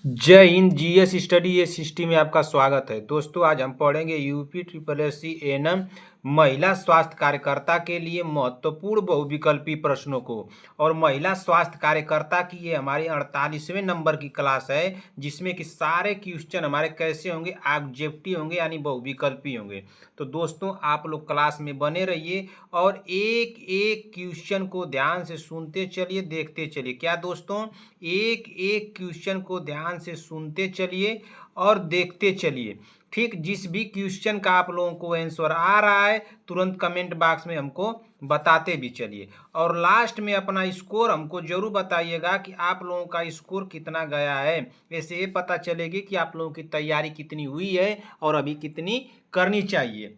जय हिंद। GS study ये सिस्टम में आपका स्वागत है। दोस्तों आज हम पढ़ेंगे UP triple S C ANM महिला स्वास्थ्य कार्यकर्ता के लिए महत्वपूर्ण बहुविकल्पी प्रश्नों को। और महिला स्वास्थ्य कार्यकर्ता की ये हमारी 48वें नंबर की क्लास है, जिसमें कि सारे क्वेश्चन हमारे कैसे होंगे, ऑब्जेक्टिव होंगे यानी बहुविकल्पी होंगे। तो दोस्तों आप लोग क्लास में बने रहिए और एक एक क्वेश्चन को ध्यान से सुनते चलिए, देखते चलिए। क्या दोस्तों, एक एक क्वेश्चन को ध्यान से सुनते चलिए और देखते चलिए। ठीक, जिस भी क्वेश्चन का आप लोगों को आंसर आ रहा है तुरंत कमेंट बॉक्स में हमको बताते भी चलिए। और लास्ट में अपना स्कोर हमको जरूर बताइएगा कि आप लोगों का स्कोर कितना गया है। ऐसे ये पता चलेगी कि आप लोगों की तैयारी कितनी हुई है और अभी कितनी करनी चाहिए।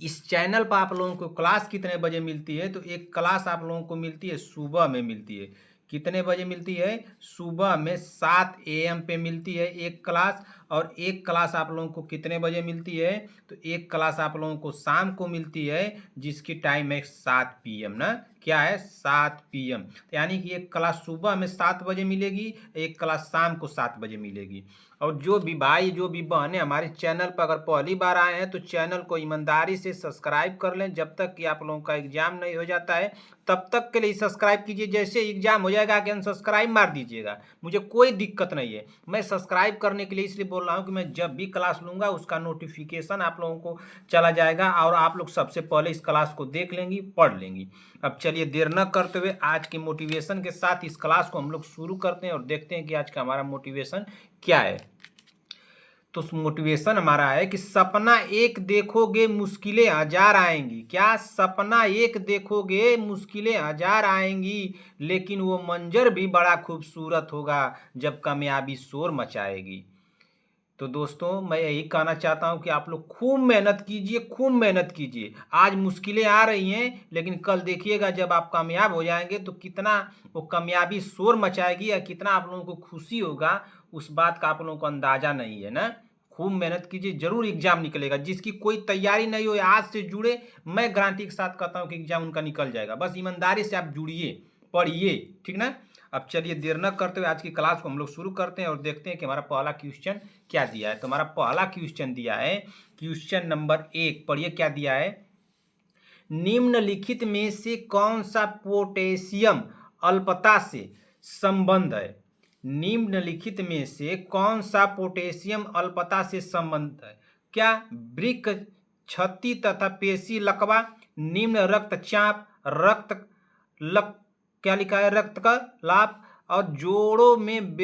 इस चैनल पर आप लोगों को क्लास कितने बजे मिलती है? तो एक क्लास आप लोगों को मिलती है सुबह में मिलती है। कितने बजे मिलती है? सुबह में 7 AM पे मिलती है एक क्लास। और एक क्लास आप लोगों को कितने बजे मिलती है? तो एक क्लास आप लोगों को शाम को मिलती है, जिसकी टाइम है 7 PM ना। क्या है? 7 PM। यानी कि एक क्लास सुबह में 7 बजे मिलेगी, एक क्लास शाम को 7 बजे मिलेगी। और जो भी भाई जो भी बहनें हमारे चैनल पर अगर पहली बार आए हैं तो चैनल को ईमानदारी से सब्सक्राइब कर लें। जब तक कि आप लोगों का एग्जाम नहीं हो जाता है तब तक के लिए सब्सक्राइब कीजिए। जैसे एग्जाम हो जाएगा कि अनसब्सक्राइब मार दीजिएगा, मुझे कोई दिक्कत नहीं है। मैं सब्सक्राइब करने के लिए इसलिए बोल रहा हूँ कि मैं जब भी क्लास लूँगा उसका नोटिफिकेशन आप लोगों को चला जाएगा और आप लोग सबसे पहले इस क्लास को देख लेंगी, पढ़ लेंगी। अब चलिए देर न करते हुए आज के मोटिवेशन के साथ इस क्लास को हम लोग शुरू करते हैं और देखते हैं कि आज का हमारा मोटिवेशन क्या है। तो मोटिवेशन हमारा है कि सपना एक देखोगे मुश्किलें हजार आएंगी। क्या? सपना एक देखोगे मुश्किलें हजार आएंगी, लेकिन वो मंजर भी बड़ा खूबसूरत होगा जब कामयाबी शोर मचाएगी। तो दोस्तों मैं यही कहना चाहता हूं कि आप लोग खूब मेहनत कीजिए, खूब मेहनत कीजिए। आज मुश्किलें आ रही हैं, लेकिन कल देखिएगा जब आप कामयाब हो जाएंगे तो कितना वो कामयाबी शोर मचाएगी या कितना आप लोगों को खुशी होगा, उस बात का आप लोगों को अंदाजा नहीं है ना। खूब मेहनत कीजिए, जरूर एग्जाम निकलेगा। जिसकी कोई तैयारी नहीं हो आज से जुड़े, मैं गारंटी के साथ कहता हूँ कि एग्जाम उनका निकल जाएगा। बस ईमानदारी से आप जुड़िए, पढ़िए, ठीक ना। अब चलिए देर न करते हुए आज की क्लास को हम लोग शुरू करते हैं और देखते हैं कि हमारा पहला क्वेश्चन क्या दिया है। तो हमारा पहला क्वेश्चन दिया है क्वेश्चन नंबर 1। पढ़िए क्या दिया है। निम्नलिखित में से कौन सा पोटेशियम अल्पता से संबंध है? निम्नलिखित में से कौन सा पोटेशियम अल्पता से संबंध है? क्या? वृक्क, छत्ती तथा पेशी लकवा, निम्न रक्तचाप, रक्त लक क्या लिखा है? रक्त का लाभ, और जोड़ों में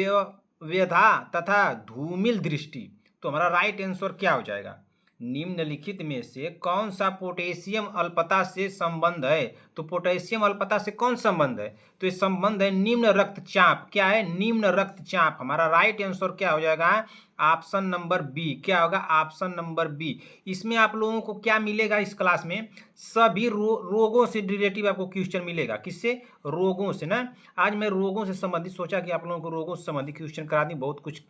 व्यथा तथा धूमिल दृष्टि। तो हमारा राइट आंसर क्या हो जाएगा? निम्नलिखित में से कौन सा पोटेशियम अल्पता से संबंध है? तो पोटेशियम अल्पता से कौन संबंध है? तो ये संबंध है निम्न रक्तचाप। क्या है? निम्न रक्तचाप। हमारा राइट आंसर क्या हो जाएगा? Option number B. क्या होगा? Option number B. इसमें आप लोगों को क्या मिलेगा इस क्लास में? सभी रोगों से रिलेटिव आपको क्वेश्चन मिलेगा। किससे? रोगों से ना। आज मैं रोगों से संबंधित सोचा कि आप लोगों को रोगों से संबंधित क्वेश्चन करा दी। बहुत कुछ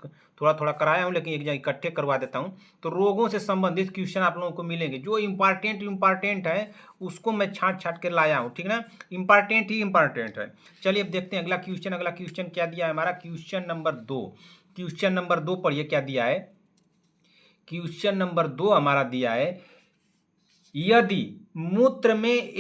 थोड़ा थोड़ा कराया हूँ, लेकिन एक जगह इकट्ठे करवा देता हूँ। तो रोगों से संबंधित क्वेश्चन आप लोगों को मिलेंगे। जो इम्पॉर्टेंट है उसको मैं छांट छांट कर लाया हूँ, ठीक ना। इम्पॉर्टेंट ही इम्पॉर्टेंट है। चलिए अब देखते हैं अगला क्वेश्चन। अगला क्वेश्चन क्या दिया है हमारा? Question number 2। क्वेश्चन नंबर 2 पढ़िए क्या दिया है। क्वेश्चन नंबर 2 हमारा दिया है, यदि मूत्र में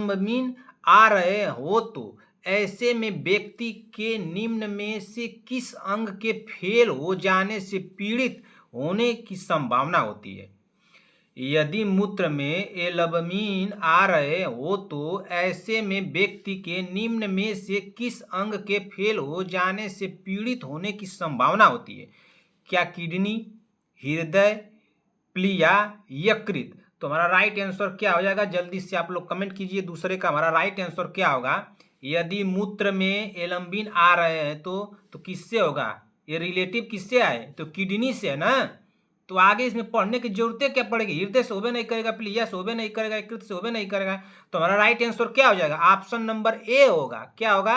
एलम्बमीन आ रहे हो तो ऐसे में व्यक्ति के निम्न में से किस अंग के फेल हो जाने से पीड़ित होने की संभावना होती है? यदि मूत्र में एल्बमीन आ रहे हो तो ऐसे में व्यक्ति के निम्न में से किस अंग के फेल हो जाने से पीड़ित होने की संभावना होती है? क्या? किडनी, हृदय, प्लिया, यकृत। तो हमारा राइट आंसर क्या हो जाएगा? जल्दी से आप लोग कमेंट कीजिए दूसरे का। हमारा राइट आंसर क्या होगा? यदि मूत्र में एल्बमीन आ रहे हैं तो किससे होगा? ये रिलेटिव किससे आए? तो किडनी से है ना। तो आगे इसमें पढ़ने की जरूरत क्या पड़ेगी? हृदय से होबे नहीं करेगा, प्लिया से होबे नहीं करेगा, यकृत से होबे नहीं करेगा। तो हमारा राइट आंसर क्या हो जाएगा? ऑप्शन नंबर ए होगा। क्या होगा?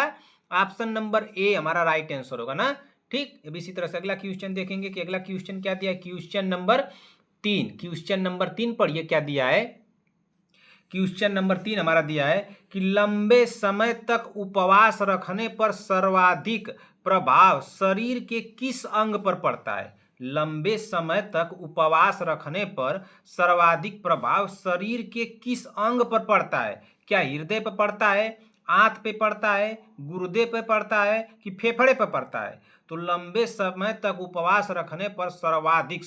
ऑप्शन नंबर ए हमारा राइट आंसर होगा ना। ठीक, अब इसी तरह से अगला क्वेश्चन देखेंगे कि अगला क्वेश्चन क्या दिया है। Question number 3। क्वेश्चन नंबर 3 पढ़िए क्या दिया है। क्वेश्चन नंबर 3 हमारा दिया है कि लंबे समय तक उपवास रखने पर सर्वाधिक प्रभाव शरीर के किस अंग पर पड़ता है। लंबे समय तक उपवास रखने पर सर्वाधिक प्रभाव शरीर के किस अंग पर पड़ता है। क्या हृदय पर पड़ता है, आंत पे पड़ता है, गुर्दे पे पड़ता है कि फेफड़े पे पड़ता है। तो लंबे समय तक उपवास रखने पर सर्वाधिक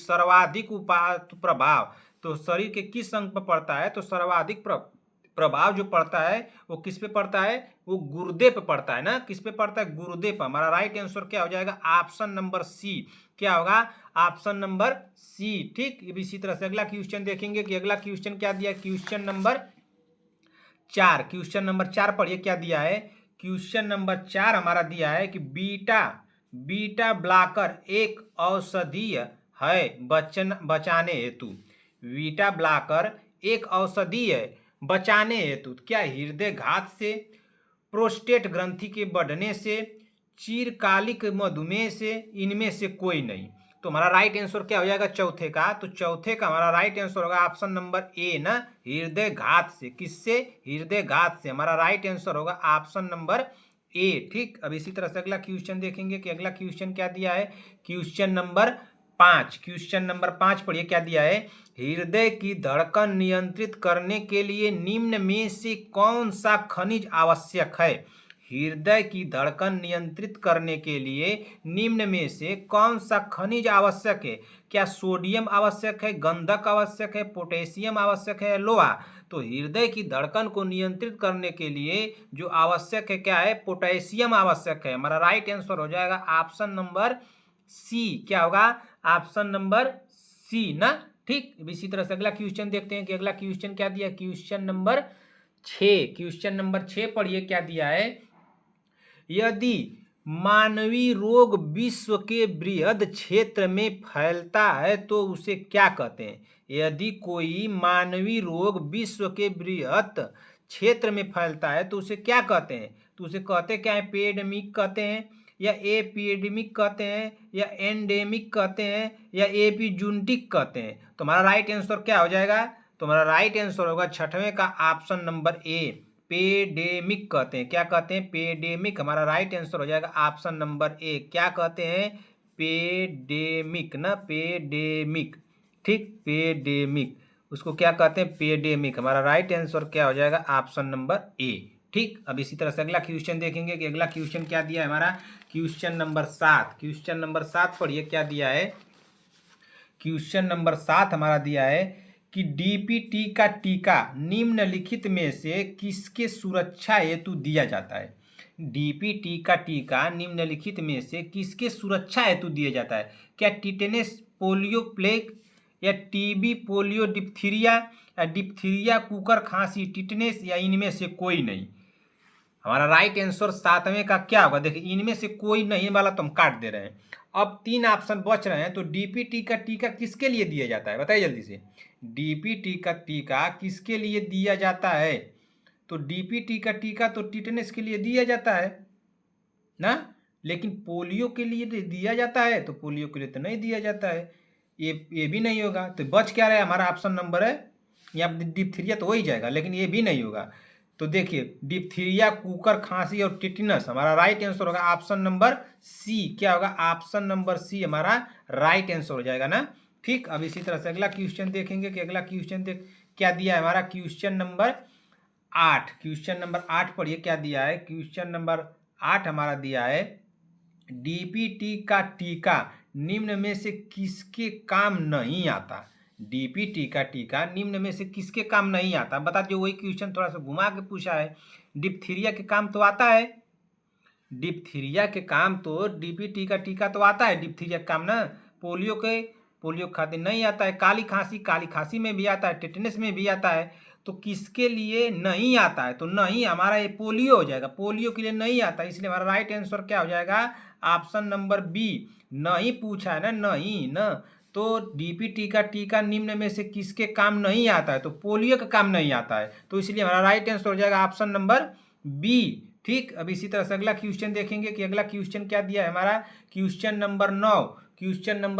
प्रभाव तो शरीर के किस अंग पर पड़ता है। तो सर्वाधिक प्रभाव जो पड़ता है वो किस पे पड़ता है, वो गुर्दे पे पड़ता है ना। किस पे पड़ता है, गुर्दे पर। हमारा राइट आंसर क्या हो जाएगा, ऑप्शन नंबर सी। क्या होगा, ऑप्शन नंबर सी। ठीक, इसी तरह से अगला क्वेश्चन देखेंगे कि अगला क्वेश्चन क्या दिया है। क्वेश्चन नंबर 4 पढ़िए क्या दिया है। क्वेश्चन नंबर 4 हमारा दिया है कि बीटा ब्लॉकर एक औषधीय है बचाने हेतु। बीटा ब्लॉकर एक औषधीय है बचाने हेतु क्या हृदय घात से, प्रोस्टेट ग्रंथि के बढ़ने से, चिरकालिक मधुमेह से, इनमें से कोई नहीं। तो हमारा राइट आंसर क्या हो जाएगा चौथे का। तो चौथे का हमारा राइट आंसर होगा ऑप्शन नंबर ए ना, हृदय घात से। किससे, हृदय घात से। हमारा राइट आंसर होगा ऑप्शन नंबर ए। ठीक, अब इसी तरह से अगला क्वेश्चन देखेंगे कि अगला क्वेश्चन क्या दिया है। क्वेश्चन नंबर 5 पढ़िए क्या दिया है। हृदय की धड़कन नियंत्रित करने के लिए निम्न में से कौन सा खनिज आवश्यक है। हृदय की धड़कन नियंत्रित करने के लिए निम्न में से कौन सा खनिज आवश्यक है। क्या सोडियम आवश्यक है, गंधक आवश्यक है, पोटेशियम आवश्यक है, लोहा। तो हृदय की धड़कन को नियंत्रित करने के लिए जो आवश्यक है क्या है, पोटेशियम आवश्यक है। हमारा राइट आंसर हो जाएगा ऑप्शन नंबर सी। क्या होगा, ऑप्शन नंबर सी ना। ठीक, इसी तरह से अगला क्वेश्चन देखते हैं कि अगला क्वेश्चन क्या दिया। क्वेश्चन नंबर 6 पढ़िए क्या दिया है। यदि मानवीय रोग विश्व के बृहद क्षेत्र में फैलता है तो उसे क्या कहते हैं। यदि कोई मानवीय रोग विश्व के बृहद क्षेत्र में फैलता है तो उसे क्या कहते हैं। तो उसे कहते क्या है, पेंडेमिक कहते हैं, या एपिडेमिक कहते हैं, या एंडेमिक कहते हैं, या एपिजूटिक कहते हैं। तो हमारा राइट आंसर क्या हो जाएगा। तो हमारा राइट आंसर होगा छठवें का ऑप्शन नंबर ए, पेडेमिक कहते हैं। क्या कहते हैं, पेडेमिक। हमारा राइट आंसर हो जाएगा ऑप्शन नंबर ए। क्या कहते हैं, पेडेमिक ना, पेडेमिक। ठीक, पेडेमिक, उसको क्या कहते हैं, पेडेमिक। हमारा राइट आंसर क्या हो जाएगा ऑप्शन नंबर ए। ठीक, अब इसी तरह से अगला क्वेश्चन देखेंगे कि अगला क्वेश्चन क्या दिया है हमारा। क्वेश्चन नंबर 7 पढ़िए क्या दिया है। क्वेश्चन नंबर 7 हमारा दिया है कि डीपीटी का टीका निम्नलिखित में से किसके सुरक्षा हेतु दिया जाता है। डीपीटी का टीका निम्नलिखित में से किसके सुरक्षा हेतु दिया जाता है। क्या टिटेनस, पोलियो, प्लेग, या टीबी, पोलियो, डिप्थीरिया, या डिप्थीरिया, कुकर खांसी, टिटनेस, या इनमें से कोई नहीं। हमारा राइट आंसर 7वें का क्या होगा। देखिए, इनमें से कोई नहीं वाला तो हम काट दे रहे हैं। अब 3 ऑप्शन बच रहे हैं। तो डीपीटी का टीका किसके लिए दिया जाता है, बताइए जल्दी से। डीपीटी का टीका किसके लिए दिया जाता है। तो डीपीटी का टीका तो टिटनेस के लिए दिया जाता है ना, लेकिन पोलियो के लिए दिया जाता है। तो पोलियो के लिए तो नहीं दिया जाता है। ये भी नहीं होगा। तो बच क्या रहा है, हमारा ऑप्शन नंबर है यहाँ डिप्थीरिया तो हो ही जाएगा, लेकिन ये भी नहीं होगा। तो देखिए, डिप्थीरिया, कुकर खांसी और टिटनस। हमारा राइट आंसर होगा ऑप्शन नंबर सी। क्या होगा, ऑप्शन नंबर सी हमारा राइट आंसर हो जाएगा ना। ठीक, अब इसी तरह से अगला क्वेश्चन देखेंगे कि अगला क्वेश्चन क्या दिया है हमारा। क्वेश्चन नंबर 8 पढ़िए क्या दिया है। क्वेश्चन नंबर 8 हमारा दिया है, डीपीटी का टीका निम्न में से किसके काम नहीं आता। डीपीटी का टीका निम्न में से किसके काम नहीं आता, बता दो। वही क्वेश्चन थोड़ा सा घुमा के पूछा है। डिप्थीरिया के काम तो आता है, डिप्थीरिया के काम तो डीपीटी का टीका तो आता है, डिप्थीरिया का काम ना। पोलियो खातिर नहीं आता है। काली खांसी में भी आता है, टेटनस में भी आता है। तो किसके लिए नहीं आता है, तो नहीं हमारा ये पोलियो हो जाएगा। पोलियो के लिए नहीं आता, इसलिए हमारा राइट आंसर क्या हो जाएगा, ऑप्शन नंबर बी। नहीं पूछा है ना, नहीं ना। तो डीपीटी का टीका निम्न में से किसके काम नहीं आता है, तो पोलियो का काम नहीं आता है। तो इसलिए हमारा राइट आंसर हो जाएगा ऑप्शन नंबर बी। ठीक, अब इसी तरह से अगला क्वेश्चन देखेंगे कि अगला क्वेश्चन क्या दिया है हमारा। क्वेश्चन नंबर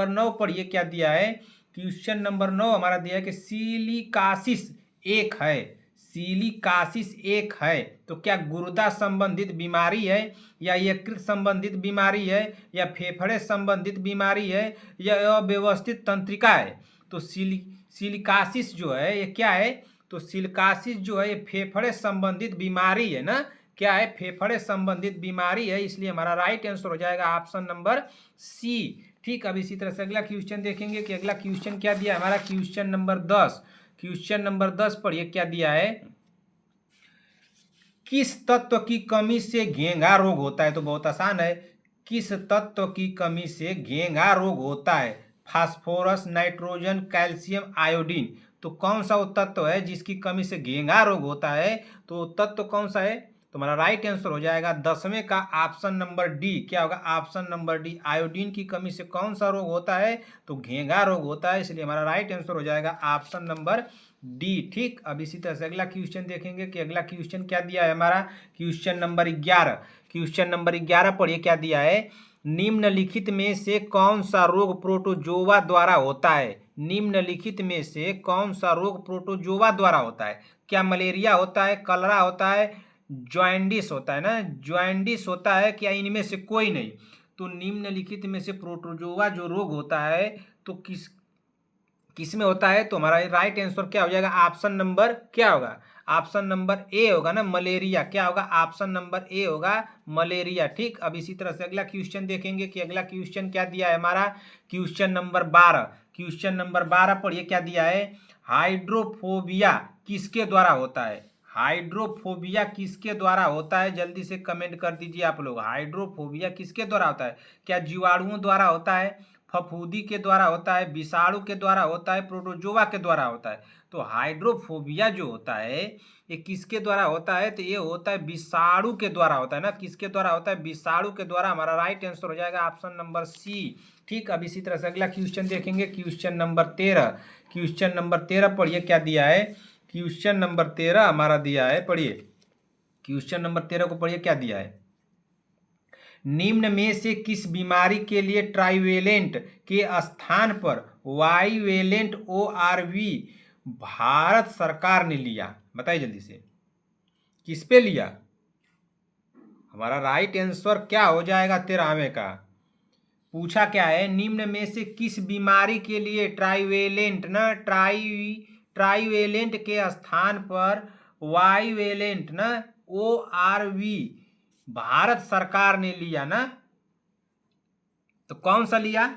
9 पढ़िए क्या दिया है। क्वेश्चन नंबर 9 हमारा दिया है कि सिलिकासिस एक है। सिलिकासिस एक है तो क्या गुर्दा संबंधित बीमारी है, या यकृत संबंधित बीमारी है, या फेफड़े संबंधित बीमारी है, या अव्यवस्थित तंत्रिका है? तो सिलिकासिस जो है ये क्या है? तो सिलिकासिस जो है ये फेफड़े संबंधित बीमारी है ना, क्या है? फेफड़े संबंधित बीमारी है, इसलिए हमारा राइट आंसर हो जाएगा ऑप्शन नंबर सी। ठीक, अब इसी तरह से अगला क्वेश्चन देखेंगे कि अगला क्वेश्चन क्या दिया हमारा, क्वेश्चन नंबर 10। क्वेश्चन नंबर 10 पढ़िए क्या दिया है। किस तत्व की कमी से घेंघा रोग होता है? तो बहुत आसान है, किस तत्व की कमी से घेंघा रोग होता है? Phosphorus, nitrogen, calcium, iodine. तो कौन सा वो तत्व है जिसकी कमी से घेंघा रोग होता है? तो तत्व कौन सा है? तो हमारा राइट आंसर हो जाएगा 10वें का ऑप्शन नंबर डी। क्या होगा? Option number D. आयोडीन की कमी से कौन सा रोग होता है? तो घेंघा रोग होता है, इसलिए हमारा राइट आंसर हो जाएगा ऑप्शन नंबर डी। ठीक, अब इसी तरह से अगला क्वेश्चन देखेंगे कि अगला क्वेश्चन क्या दिया है हमारा, क्वेश्चन नंबर 11। क्वेश्चन नंबर 11 पढ़िए क्या दिया है। निम्नलिखित में से कौन सा रोग प्रोटोजोआ द्वारा होता है? निम्नलिखित में से कौन सा रोग प्रोटोजोआ द्वारा होता है? क्या मलेरिया होता है, कलरा होता है, जॉइंडिस होता है ना, जॉइंडिस होता है, क्या इनमें से कोई नहीं? तो निम्नलिखित में से प्रोटोजोआ जो रोग होता है तो किस में होता है? तो हमारा राइट आंसर क्या हो जाएगा? ऑप्शन नंबर क्या होगा? ऑप्शन नंबर ए होगा ना, मलेरिया। क्या होगा? ऑप्शन नंबर ए होगा, मलेरिया। ठीक, अब इसी तरह से अगला क्वेश्चन देखेंगे कि अगला क्वेश्चन क्या दिया है हमारा, क्वेश्चन नंबर 12। क्वेश्चन नंबर 12 पढ़िए क्या दिया है। हाइड्रोफोबिया किसके द्वारा होता है? हाइड्रोफोबिया किसके द्वारा होता है? जल्दी से कमेंट कर दीजिए आप लोग, हाइड्रोफोबिया किसके द्वारा होता है? क्या जीवाणुओं द्वारा होता है, फफूंदी के द्वारा होता है, विषाणु के द्वारा होता है, प्रोटोजोआ के द्वारा होता है? तो हाइड्रोफोबिया जो होता है ये किसके द्वारा होता है? तो ये होता है विषाणु के द्वारा होता है ना। किसके द्वारा होता है? विषाणु के द्वारा। हमारा राइट आंसर हो जाएगा ऑप्शन नंबर सी। ठीक, अब इसी तरह से अगला क्वेश्चन देखेंगे, क्वेश्चन नंबर 13। क्वेश्चन नंबर 13 पढ़िए क्या दिया है। क्वेश्चन नंबर 13 हमारा दिया है, पढ़िए क्वेश्चन नंबर 13 को पढ़िए क्या दिया है। निम्न में से किस बीमारी के लिए ट्राइवेलेंट के स्थान पर वाइवेलेंट ORV भारत सरकार ने लिया? बताइए जल्दी से, किस पे लिया? हमारा राइट आंसर क्या हो जाएगा 13वें का? पूछा क्या है, निम्न में से किस बीमारी के लिए ट्राइवेलेंट ना, ट्राइवेलेंट के स्थान पर वाइवेलेंट ना ORV भारत सरकार ने लिया ना? तो कौन सा लिया?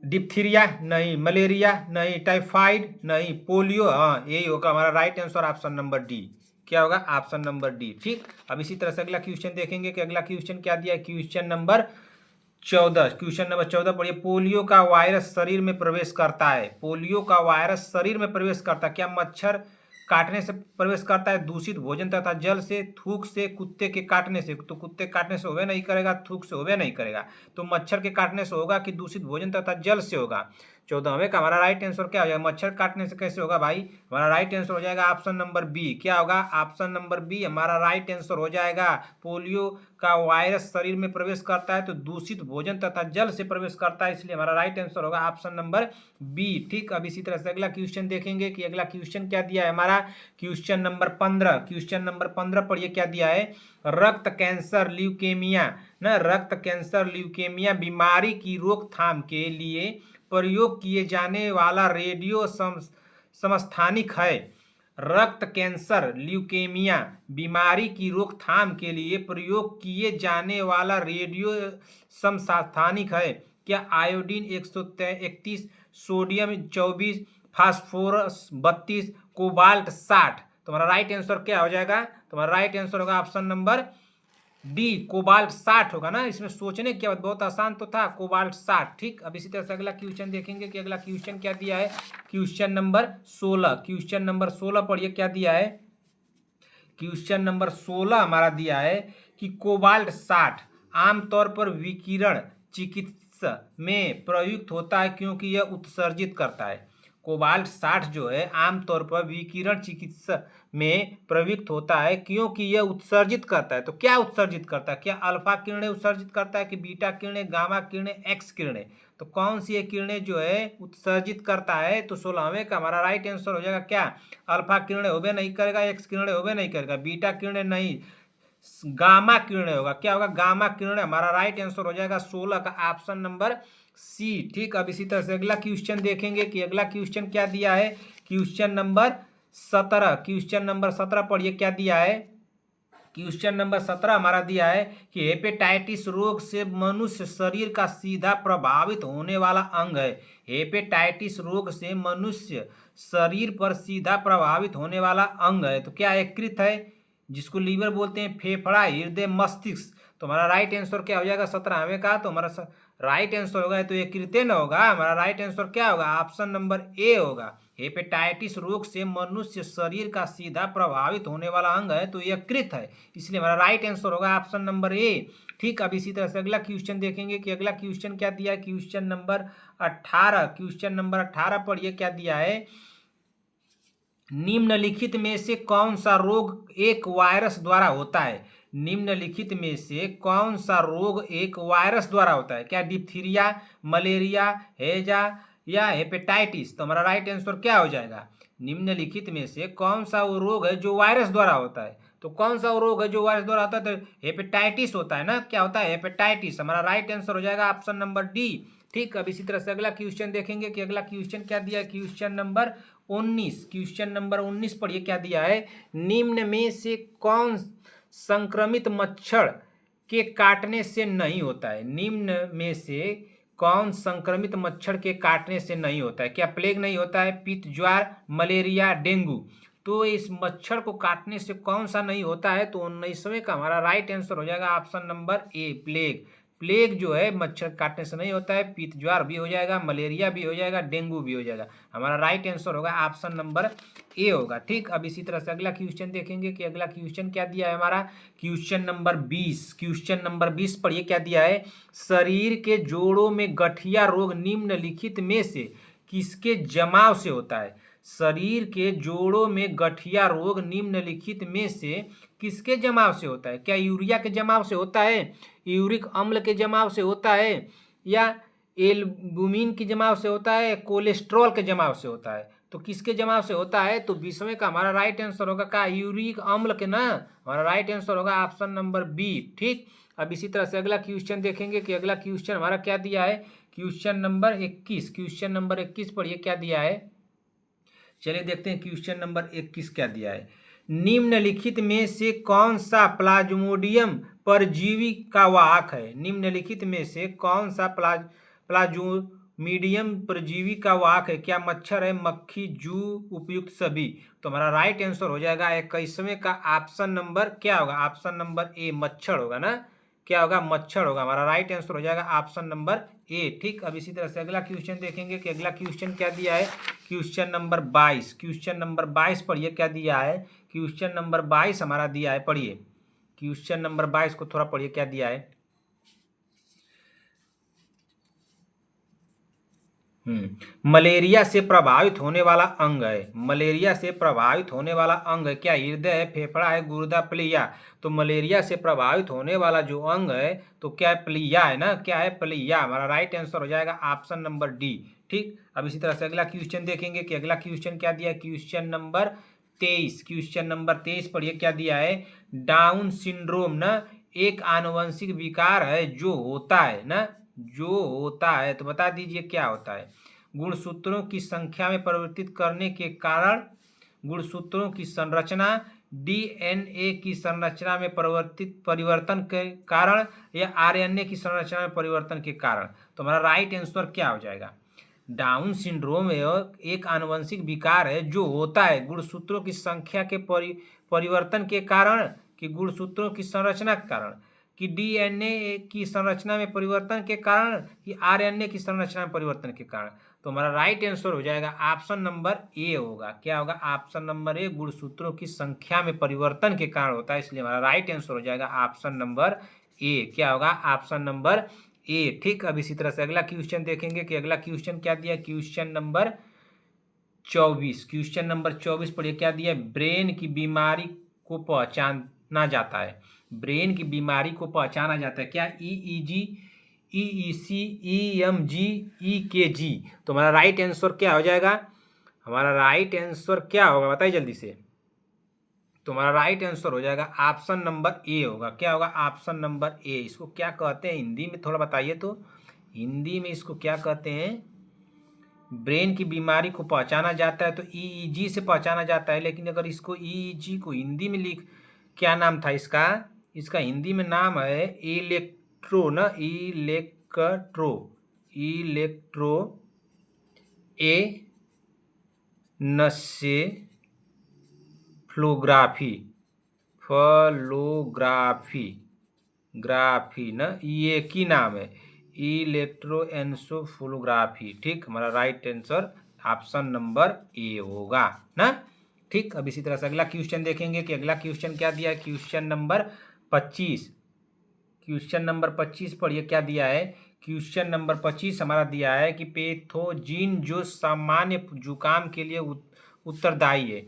डिप्थीरिया नहीं, मलेरिया नहीं, टाइफाइड नहीं, पोलियो, हाँ यही होगा हमारा right answer option number D. क्या होगा? Option number D. ठीक, अब इसी तरह से अगला क्वेश्चन देखेंगे कि अगला क्वेश्चन क्या दिया है। Question number 14। क्वेश्चन नंबर 14 पढ़िए। पोलियो का वायरस शरीर में प्रवेश करता है। पोलियो का वायरस शरीर में प्रवेश करता है, क्या मच्छर काटने से प्रवेश करता है, दूषित भोजन तथा जल से, थूक से, कुत्ते के काटने से? तो कुत्ते काटने से होवे नहीं करेगा, थूक से होवे नहीं करेगा, तो मच्छर के काटने से होगा कि दूषित भोजन तथा जल से होगा? 14वें का हमारा राइट आंसर क्या हो जाएगा? मच्छर काटने से कैसे होगा भाई? हमारा राइट आंसर हो जाएगा ऑप्शन नंबर बी। क्या होगा? ऑप्शन नंबर बी हमारा राइट आंसर हो जाएगा। पोलियो का वायरस शरीर में प्रवेश करता है तो दूषित भोजन तथा जल से प्रवेश करता है, इसलिए हमारा राइट आंसर होगा ऑप्शन नंबर बी। ठीक, अब इसी तरह से अगला क्वेश्चन देखेंगे कि अगला क्वेश्चन क्या दिया है हमारा। Question number 15। क्वेश्चन नंबर 15 पढ़िए क्या दिया है। रक्त कैंसर ल्यूकेमिया ना, रक्त कैंसर ल्यूकेमिया बीमारी की रोकथाम के लिए प्रयोग किए जाने वाला रेडियो समस्थानिक है। रक्त कैंसर ल्यूकेमिया बीमारी की रोकथाम के लिए प्रयोग किए जाने वाला रेडियो समस्थानिक है। क्या आयोडीन 131, सोडियम 24, फास्फोरस 32, कोबाल्ट 60? तुम्हारा राइट आंसर क्या हो जाएगा? तुम्हारा राइट आंसर होगा ऑप्शन नंबर डी, कोबाल्ट 60 होगा ना। इसमें सोचने की बात, बहुत आसान तो था, कोबाल्ट 60। ठीक, अब इसी तरह से अगला क्वेश्चन देखेंगे कि अगला क्वेश्चन क्या दिया है। Question number 16। क्वेश्चन नंबर 16 पढ़िए क्या दिया है। क्वेश्चन नंबर 16 हमारा दिया है कि कोबाल्ट 60 आमतौर पर विकिरण चिकित्सा में प्रयुक्त होता है क्योंकि यह उत्सर्जित करता है। कोबाल्ट 60 जो है आमतौर पर विकिरण चिकित्सा में प्रयुक्त होता है क्योंकि यह उत्सर्जित करता है। तो क्या उत्सर्जित करता है? क्या अल्फा किरणें उत्सर्जित करता है कि बीटा किरणें, गामा किरणें, एक्स किरणें? तो तो कौन सी ये किरणें जो है उत्सर्जित करता है, तो 16वें का हमारा राइट आंसर हो जाएगा क्या, अल्फा किरणें होबे नहीं करेगा, एक्स किरणें होबे नहीं करेगा, बीटा किरणें नहीं, गामा किरणें होगा। क्या होगा, गामा किरणें। हमारा राइट आंसर हो जाएगा 16 का ऑप्शन नंबर सी। ठीक, अब इसी तरह से अगला क्वेश्चन देखेंगे कि अगला क्वेश्चन क्या दिया है। क्वेश्चन नंबर 17, क्वेश्चन नंबर 17 पढ़िए क्या दिया है। क्वेश्चन नंबर 17 हमारा दिया है कि हेपेटाइटिस रोग से मनुष्य शरीर का सीधा प्रभावित होने वाला अंग है। हेपेटाइटिस रोग से मनुष्य शरीर पर सीधा प्रभावित होने वाला अंग है, तो क्या यकृत है, जिसको लीवर बोलते हैं, फेफड़ा, हृदय, मस्तिष्क। तो हमारा राइट आंसर क्या हो जाएगा 17वें का, तो हमारा राइट आंसर होगा, तो यकृत न होगा। हमारा राइट आंसर क्या होगा, ऑप्शन नंबर ए होगा। हेपेटाइटिस रोग से मनुष्य शरीर का सीधा प्रभावित होने वाला अंग है, तो यकृत है, इसलिए हमारा राइट आंसर होगा ऑप्शन नंबर ए। ठीक, अब इसी तरह से अगला क्वेश्चन देखेंगे कि अगला क्वेश्चन क्या दिया है। क्वेश्चन नंबर 18, क्वेश्चन नंबर 18 पढ़िए क्या दिया है। निम्नलिखित में से कौन सा रोग एक वायरस द्वारा होता है। निम्नलिखित में से कौन सा रोग एक वायरस द्वारा होता है। क्या डिप्थीरिया, मलेरिया, हैजा या हेपेटाइटिस। तो हमारा राइट आंसर क्या हो जाएगा, निम्नलिखित में से कौन सा वो रोग है जो वायरस द्वारा होता है। तो कौन सा वो रोग है जो वायरस द्वारा होता है, तो हेपेटाइटिस होता है ना। क्या होता है, हेपेटाइटिस। हमारा राइट आंसर हो जाएगा ऑप्शन नंबर डी। ठीक, अब इसी तरह से अगला क्वेश्चन देखेंगे कि अगला क्वेश्चन क्या दिया है। क्वेश्चन नंबर 19, क्वेश्चन नंबर 19 पढ़िए क्या दिया है। निम्न में से कौन संक्रमित मच्छर के काटने से नहीं होता है। निम्न में से कौन संक्रमित मच्छर के काटने से नहीं होता है। क्या प्लेग नहीं होता है, पित्त ज्वार, मलेरिया, डेंगू। तो इस मच्छर को काटने से कौन सा नहीं होता है, तो 19वें का हमारा राइट आंसर हो जाएगा option number A, plague. Plague जो है मच्छर काटने से नहीं होता है, पित्त ज्वार भी हो जाएगा, मलेरिया भी हो जाएगा, डेंगू भी हो जाएगा। हमारा राइट आंसर होगा ऑप्शन नंबर ए होगा। ठीक, अब इसी तरह से अगला क्वेश्चन देखेंगे कि अगला क्वेश्चन क्या दिया है हमारा। क्वेश्चन नंबर 20, क्वेश्चन नंबर 20 पढ़िए क्या दिया है। शरीर के जोड़ों में गठिया रोग निम्नलिखित में से किसके जमाव से होता है। शरीर के जोड़ों में गठिया रोग निम्नलिखित में से किसके जमाव से होता है। क्या यूरिया के जमाव से होता है, यूरिक अम्ल के जमाव से होता है, या एल्बुमिन के जमाव से होता है, कोलेस्ट्रॉल के जमाव से होता है। तो किसके जमाव से होता है, तो 20वें का हमारा राइट आंसर होगा क्या, यूरिक अम्ल के ना। हमारा राइट आंसर होगा ऑप्शन नंबर बी। ठीक, अब इसी तरह से अगला क्वेश्चन देखेंगे कि अगला क्वेश्चन हमारा क्या दिया है। क्वेश्चन नंबर 21, क्वेश्चन नंबर 21 पढ़िए क्या दिया है। चलिए देखते हैं क्वेश्चन नंबर 21 क्या दिया है। निम्नलिखित में से कौन सा प्लाज्मोडियम परजीवी का वाहक है। निम्नलिखित में से कौन सा प्लाज्मोडियम परजीवी का वाहक है। क्या मच्छर है, मक्खी, जू, उपयुक्त सभी। तो हमारा राइट आंसर हो जाएगा 21वें का ऑप्शन नंबर क्या होगा, ऑप्शन नंबर ए, मच्छर होगा ना। क्या होगा, मच्छर होगा। हमारा राइट आंसर हो जाएगा ऑप्शन नंबर ए। ठीक, अब इसी तरह से अगला क्वेश्चन देखेंगे कि अगला क्वेश्चन क्या दिया है। क्वेश्चन नंबर 22, क्वेश्चन नंबर 22 पढ़िए क्या दिया है। क्वेश्चन नंबर 22 हमारा दिया है, पढ़िए क्वेश्चन नंबर 22 को थोड़ा पढ़िए क्या दिया है। मलेरिया से प्रभावित होने वाला अंग है। मलेरिया से प्रभावित होने वाला अंग है। क्या हृदय है, फेफड़ा है, गुर्दा, प्लीहा। तो मलेरिया से प्रभावित होने वाला जो अंग है, तो क्या है, प्लीहा है ना। क्या है, प्लीहा। हमारा राइट आंसर हो जाएगा ऑप्शन नंबर डी। ठीक, अब इसी तरह से अगला क्वेश्चन देखेंगे कि अगला क्वेश्चन क्या दिया है। क्वेश्चन नंबर 23, क्वेश्चन नंबर 23 पढ़िए क्या दिया है। डाउन सिंड्रोम ना एक आनुवंशिक विकार है जो होता है ना, जो होता है। तो बता दीजिए क्या होता है। गुणसूत्रों की संख्या में परिवर्तित करने के कारण, गुणसूत्रों की संरचना, डीएनए की संरचना में परिवर्तन के कारण, या आरएनए की संरचना में परिवर्तन के कारण। तो हमारा राइट आंसर क्या हो जाएगा। डाउन सिंड्रोम एक आनुवंशिक विकार है जो होता है गुणसूत्रों की संख्या के परिवर्तन के कारण, कि गुणसूत्रों की संरचना के कारण, कि डीएनए की संरचना में परिवर्तन के कारण, कि आरएनए की संरचना में परिवर्तन के कारण। तो हमारा राइट आंसर हो जाएगा ऑप्शन नंबर ए होगा। क्या होगा, ऑप्शन नंबर ए, गुणसूत्रों की संख्या में परिवर्तन के कारण होता है, इसलिए हमारा राइट आंसर हो जाएगा ऑप्शन नंबर ए। क्या होगा, ऑप्शन नंबर ए। ठीक, अब इसी तरह से अगला क्वेश्चन देखेंगे कि अगला क्वेश्चन क्या दिया। क्वेश्चन नंबर 24, क्वेश्चन नंबर 24 पढ़िए क्या दिया। ब्रेन की बीमारी को पहचाना जाता है। ब्रेन की बीमारी को पहचाना जाता है। क्या ईईजी, EEC EMG EKG। तो हमारा राइट आंसर क्या हो जाएगा? हमारा राइट आंसर क्या होगा बताइए जल्दी से। तो हमारा राइट आंसर हो जाएगा ऑप्शन नंबर ए होगा। क्या होगा? Option number A. इसको क्या कहते हैं हिंदी में थोड़ा बताइए तो। हिंदी में इसको क्या कहते हैं? ब्रेन की बीमारी को पहचाना जाता है तो EEG से पहचाना जाता है, लेकिन अगर इसको EEG को हिंदी में लिख, क्या नाम था इसका? इसका हिंदी में नाम है इलेक्ट्रो ना, इलेक्ट्रो ए फ्लोग्राफी ग्राफी ना, ये की नाम है इलेक्ट्रोएन्सेफलोग्राफी। ठीक, हमारा right answer option number A होगा ना। ठीक, अब इसी तरह से अगला क्वेश्चन देखेंगे कि अगला क्वेश्चन क्या दिया है। Question number 25। क्वेश्चन नंबर 25 पढ़िए क्या दिया है। क्वेश्चन नंबर 25 हमारा दिया है कि पैथोजीन जो सामान्य जुकाम के लिए उत्तरदायी है।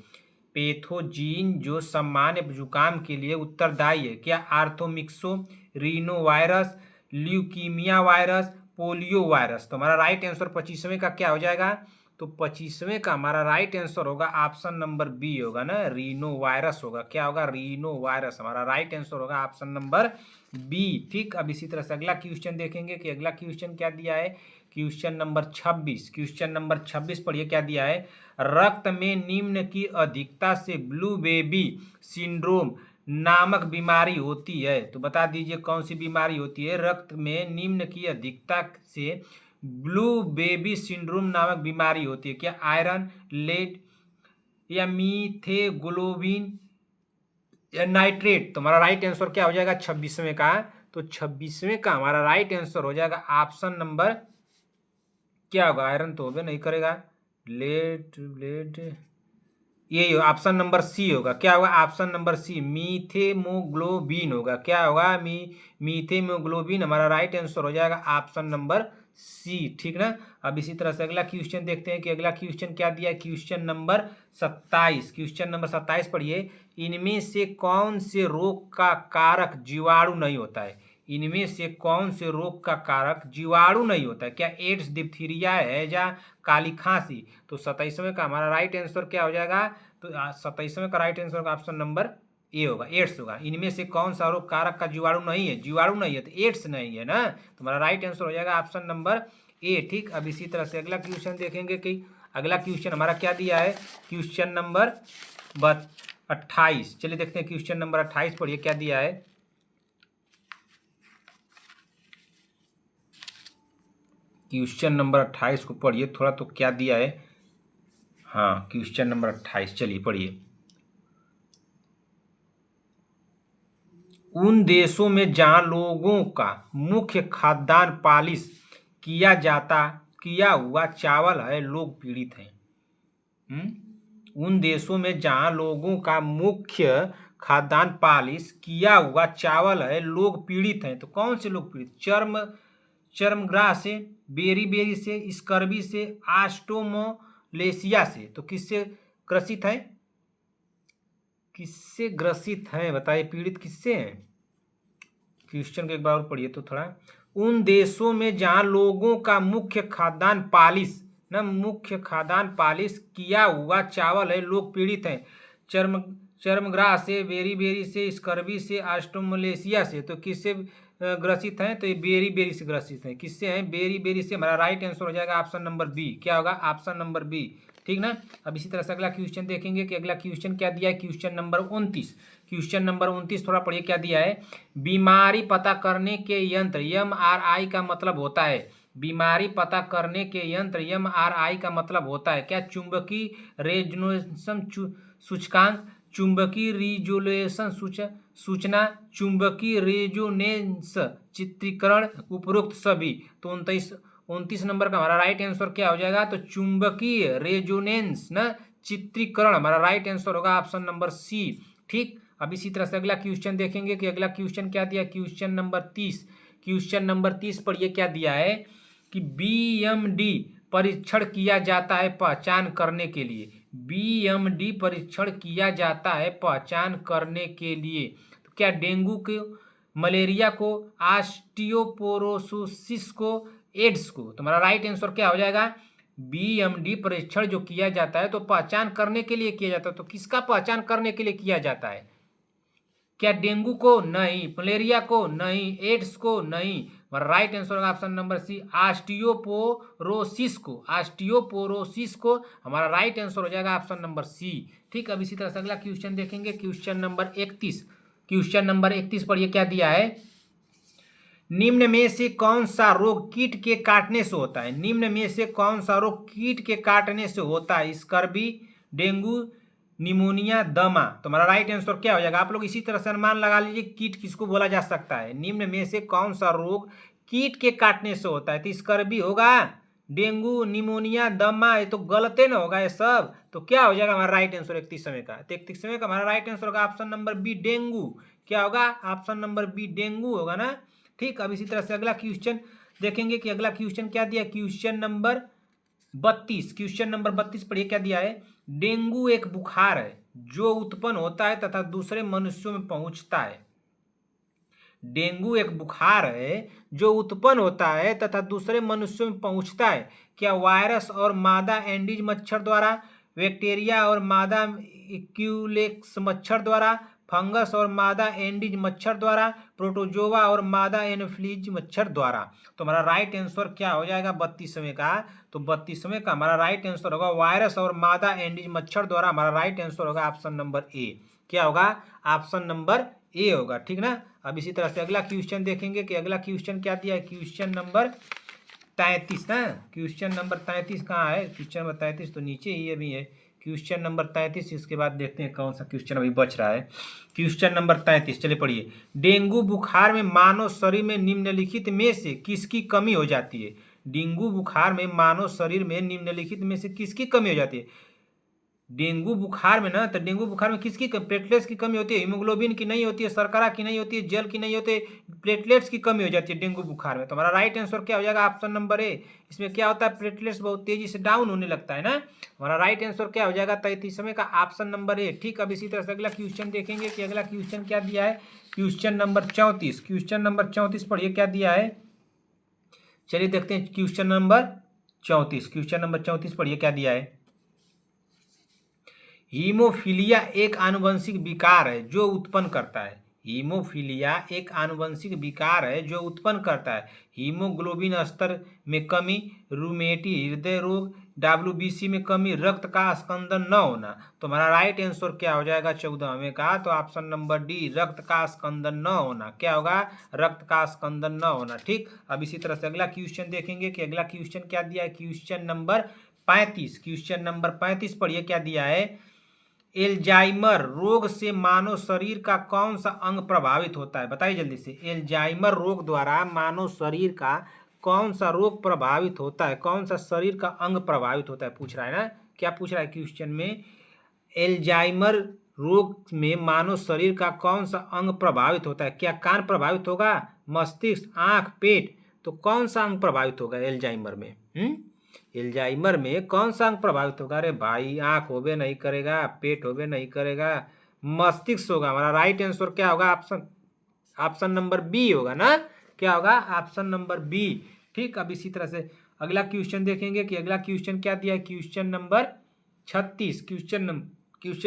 पैथोजीन जो सामान्य जुकाम के लिए उत्तरदायी है। क्या? Orthomyxo, rhino virus, leukaemia virus, polio virus. तो हमारा राइट आंसर 25वें का क्या हो जाएगा? तो 25वें का हमारा राइट आंसर होगा ऑप्शन नंबर बी होगा ना, रीनो वायरस होगा। क्या होगा? Reno virus. हमारा राइट आंसर होगा ऑप्शन नंबर बी। ठीक, अब इसी तरह से अगला क्वेश्चन देखेंगे कि अगला क्वेश्चन क्या दिया है। Question number 26। क्वेश्चन नंबर 26 पढ़िए क्या दिया है। रक्त में निम्न की अधिकता से ब्लू बेबी सिंड्रोम नामक बीमारी होती है। तो बता दीजिए कौन सी बीमारी होती है। रक्त में निम्न की अधिकता से ब्लू बेबी सिंड्रोम नामक बीमारी होती है। क्या? आयरन, लेड या मीथेग्लोबिन या नाइट्रेट। तो हमारा राइट आंसर क्या हो जाएगा 26वें का? तो 26वें का हमारा राइट आंसर हो जाएगा ऑप्शन नंबर क्या होगा? आयरन तो होगा नहीं करेगा, लेड ये ऑप्शन नंबर सी होगा। क्या होगा? ऑप्शन नंबर सी, मीथेमोग्लोबिन होगा। क्या होगा? मीथेमोग्लोबिन। हमारा राइट आंसर हो जाएगा ऑप्शन नंबर सी। ठीक ना। अब इसी तरह से अगला क्वेश्चन देखते हैं कि अगला क्वेश्चन क्या दिया है। Question number 27। क्वेश्चन नंबर 27 पढ़िए। इनमें से कौन से रोग का कारक जीवाणु नहीं होता है? इनमें से कौन से रोग का कारक जीवाणु नहीं होता है? क्या? एड्स, डिप्थीरिया, हैजा, काली खांसी। तो 27वें का हमारा राइट आंसर क्या हो जाएगा? तो 27वें का राइट आंसर का ऑप्शन नंबर ए होगा, एड्स होगा। इनमें से कौन सा रोग कारक का जीवाणु नहीं है? जीवाणु नहीं है तो एड्स नहीं है ना। तो हमारा राइट आंसर हो जाएगा ऑप्शन नंबर ए। ठीक, अब इसी तरह से अगला क्वेश्चन देखेंगे कि अगला क्वेश्चन हमारा क्या दिया है। Question number 28। चलिए देखते हैं क्वेश्चन नंबर 28 पढ़िए क्या दिया है। क्वेश्चन नंबर 28 को पढ़िए थोड़ा, तो क्या दिया है। हाँ, क्वेश्चन नंबर 28 चलिए पढ़िए। उन देशों में जहां लोगों का मुख्य खाद्यान्न पालिश किया हुआ चावल है, लोग पीड़ित हैं। उन देशों में जहां लोगों का मुख्य खाद्यान्न पालिश किया हुआ चावल है, लोग पीड़ित हैं। तो कौन से लोग पीड़ित? चर्मग्रास से, बेरी से, स्कर्वी से, आस्टोमोलेसिया से। तो किससे ग्रसित है? किससे ग्रसित है बताइए, पीड़ित किससे हैं? क्वेश्चन को एक बार और पढ़िए तो थोड़ा। उन देशों में जहां लोगों का मुख्य खाद्यान्न पालिश किया हुआ चावल है, लोग पीड़ित हैं। चर्मग्रास से, बेरी से, स्कर्वी से, आस्टोमोलेसिया से। तो किससे ग्रसित हैं? तो ये बेरी से ग्रसित हैं। किससे हैं? बेरी से। हमारा राइट आंसर हो जाएगा ऑप्शन नंबर बी। क्या होगा? Option number B. ठीक ना। अब इसी तरह से अगला क्वेश्चन देखेंगे कि अगला क्वेश्चन क्या दिया है। Question number 29। क्वेश्चन नंबर 29 थोड़ा पढ़िए क्या दिया है। बीमारी पता करने के यंत्र MRI का मतलब होता है। बीमारी पता करने के यंत्र MRI का मतलब होता है। क्या? चुंबकीय रेजोनेंस सूचकांक, चुंबकीय रिजोल्यूशन सूचना, चुंबकीय रेजोनेंस चित्रीकरण, उपरोक्त सभी। तो 29 नंबर का हमारा राइट आंसर क्या हो जाएगा? तो चुंबकीय रेजोनेंस ना चित्रीकरण हमारा राइट आंसर होगा ऑप्शन नंबर सी। ठीक, अब इसी तरह से अगला क्वेश्चन देखेंगे कि अगला क्वेश्चन क्या दिया। Question number 30। क्वेश्चन नंबर 30 पढ़िए क्या दिया है कि BMD परीक्षण किया जाता है पहचान करने के लिए। BMD परीक्षण किया जाता है पहचान करने के लिए। तो क्या डेंगू मलेरिया को, ऑस्टियोपोरोसिस को, एड्स को। तुम्हारा राइट आंसर क्या हो जाएगा? बीएमडी परीक्षण जो किया जाता है तो पहचान करने के लिए किया जाता है, तो किसका पहचान करने के लिए किया जाता है? क्या डेंगू को? नहीं। मलेरिया को? नहीं। एड्स को? नहीं। राइट आंसर होगा ऑप्शन नंबर सी, ऑस्टियोपोरोसिस को। ऑस्टियोपोरोसिस को हमारा राइट आंसर हो जाएगा ऑप्शन नंबर सी। ठीक, अब इसी तरह से अगला क्वेश्चन देखेंगे, क्वेश्चन नंबर 31। क्वेश्चन नंबर 31 पर ये क्या दिया है? निम्न में से कौन सा रोग कीट के काटने से होता है? निम्न में से कौन सा रोग कीट के काटने से होता है? स्कर्वी, डेंगू, निमोनिया, दमा। तुम्हारा राइट आंसर क्या हो जाएगा? आप लोग इसी तरह से अनुमान लगा लीजिए कीट किसको बोला जा सकता है। निम्न में से कौन सा रोग कीट के काटने से होता है? तो स्कर्वी होगा, डेंगू, निमोनिया, दमा। ये तो गलत है ना होगा ये सब। तो क्या हो जाएगा हमारा राइट आंसर 31वें का? तो 31वें का हमारा राइट आंसर होगा ऑप्शन नंबर बी, डेंगू। क्या होगा? ऑप्शन नंबर बी, डेंगू होगा ना। ठीक, अब इसी तरह से अगला क्वेश्चन देखेंगे कि अगला क्वेश्चन क्या दिया। Question number 32। क्वेश्चन नंबर 32 पर क्या दिया है? डेंगू एक बुखार है जो उत्पन्न होता है तथा दूसरे मनुष्यों में पहुंचता है। डेंगू एक बुखार है जो उत्पन्न होता है तथा दूसरे मनुष्यों में पहुंचता है। क्या वायरस और मादा एंडीज मच्छर द्वारा, बैक्टीरिया और मादा इक्यूलेक्स मच्छर द्वारा, फंगस और मादा एंडीज मच्छर द्वारा, प्रोटोजोआ और मादा एनोफिलीज मच्छर द्वारा। तो हमारा राइट आंसर क्या हो जाएगा 32वें का? तो 32वें का हमारा राइट आंसर होगा वायरस और मादा एंडीज मच्छर द्वारा। हमारा राइट आंसर होगा ऑप्शन नंबर ए। क्या होगा? ऑप्शन नंबर ए होगा। ठीक ना। अब इसी तरह से अगला क्वेश्चन देखेंगे कि अगला क्वेश्चन क्या दिया है। क्वेश्चन नंबर 33 ना। क्वेश्चन नंबर 33 कहाँ है? क्वेश्चन नंबर 33 तो नीचे ही अभी है। क्वेश्चन नंबर 33, इसके बाद देखते हैं कौन सा क्वेश्चन अभी बच रहा है। क्वेश्चन नंबर 33, चलिए पढ़िए। डेंगू बुखार में मानव शरीर में निम्नलिखित में से किसकी कमी हो जाती है? डेंगू बुखार में मानव शरीर में निम्नलिखित में से किसकी कमी हो जाती है? डेंगू बुखार में ना, तो डेंगू बुखार में किसकी? प्लेटलेट्स की कमी होती है, हीमोग्लोबिन की नहीं होती है, शर्करा की नहीं होती है, जल की नहीं होती है, प्लेटलेट्स की कमी हो जाती है डेंगू बुखार में। तो हमारा राइट आंसर क्या हो जाएगा? Option number A. इसमें क्या होता है? प्लेटलेट्स बहुत तेजी से डाउन होने लगता है ना। हमारा राइट आंसर क्या हो जाएगा 33वें का? Option number A. ठीक, अब इसी तरह से अगला क्वेश्चन देखेंगे कि अगला क्वेश्चन क्या दिया है। Question number 34। क्वेश्चन नंबर 34 पढ़िए क्या दिया है। चलिए देखते हैं क्वेश्चन नंबर 34। क्वेश्चन नंबर 34 पढ़िए क्या दिया है। हीमोफीलिया एक आनुवंशिक विकार है जो उत्पन्न करता है। हीमोफीलिया एक आनुवंशिक विकार है जो उत्पन्न करता है हीमोग्लोबिन स्तर में कमी, रूमेटी हृदय रोग, डब्ल्यूबीसी में कमी, रक्त का स्कंदन न होना। तो हमारा राइट आंसर क्या हो जाएगा 14वें का? तो ऑप्शन नंबर डी, रक्त का स्कंदन न होना। क्या होगा? रक्त का स्कंदन न होना। ठीक, अब इसी तरह से अगला क्वेश्चन देखेंगे कि अगला क्वेश्चन क्या दिया है। Question number 35। क्वेश्चन नंबर 35 पढ़िए क्या दिया है। एल्जाइमर रोग से मानव शरीर का कौन सा अंग प्रभावित होता है? बताइए जल्दी से। एल्जाइमर रोग द्वारा मानव शरीर का कौन सा रोग प्रभावित होता है? कौन सा शरीर का अंग प्रभावित होता है पूछ रहा है ना। क्या पूछ रहा है क्वेश्चन में? एल्जाइमर रोग में मानव शरीर का कौन सा अंग प्रभावित होता है? क्या कान प्रभावित होगा, मस्तिष्क, आंख, पेट? तो कौन सा अंग प्रभावित होगा एल्जाइमर में? एल्जाइमर में कौन सा अंग प्रभावित होगा? अरे भाई, आंख होबे नहीं करेगा, पेट होबे नहीं करेगा, मस्तिष्क होगा। हमारा राइट आंसर क्या होगा? ऑप्शन नंबर बी होगा ना। क्या होगा? Option number B. ठीक, अब इसी तरह से अगला क्वेश्चन देखेंगे कि अगला क्वेश्चन क्या दिया है। Question number 36। क्वेश्चन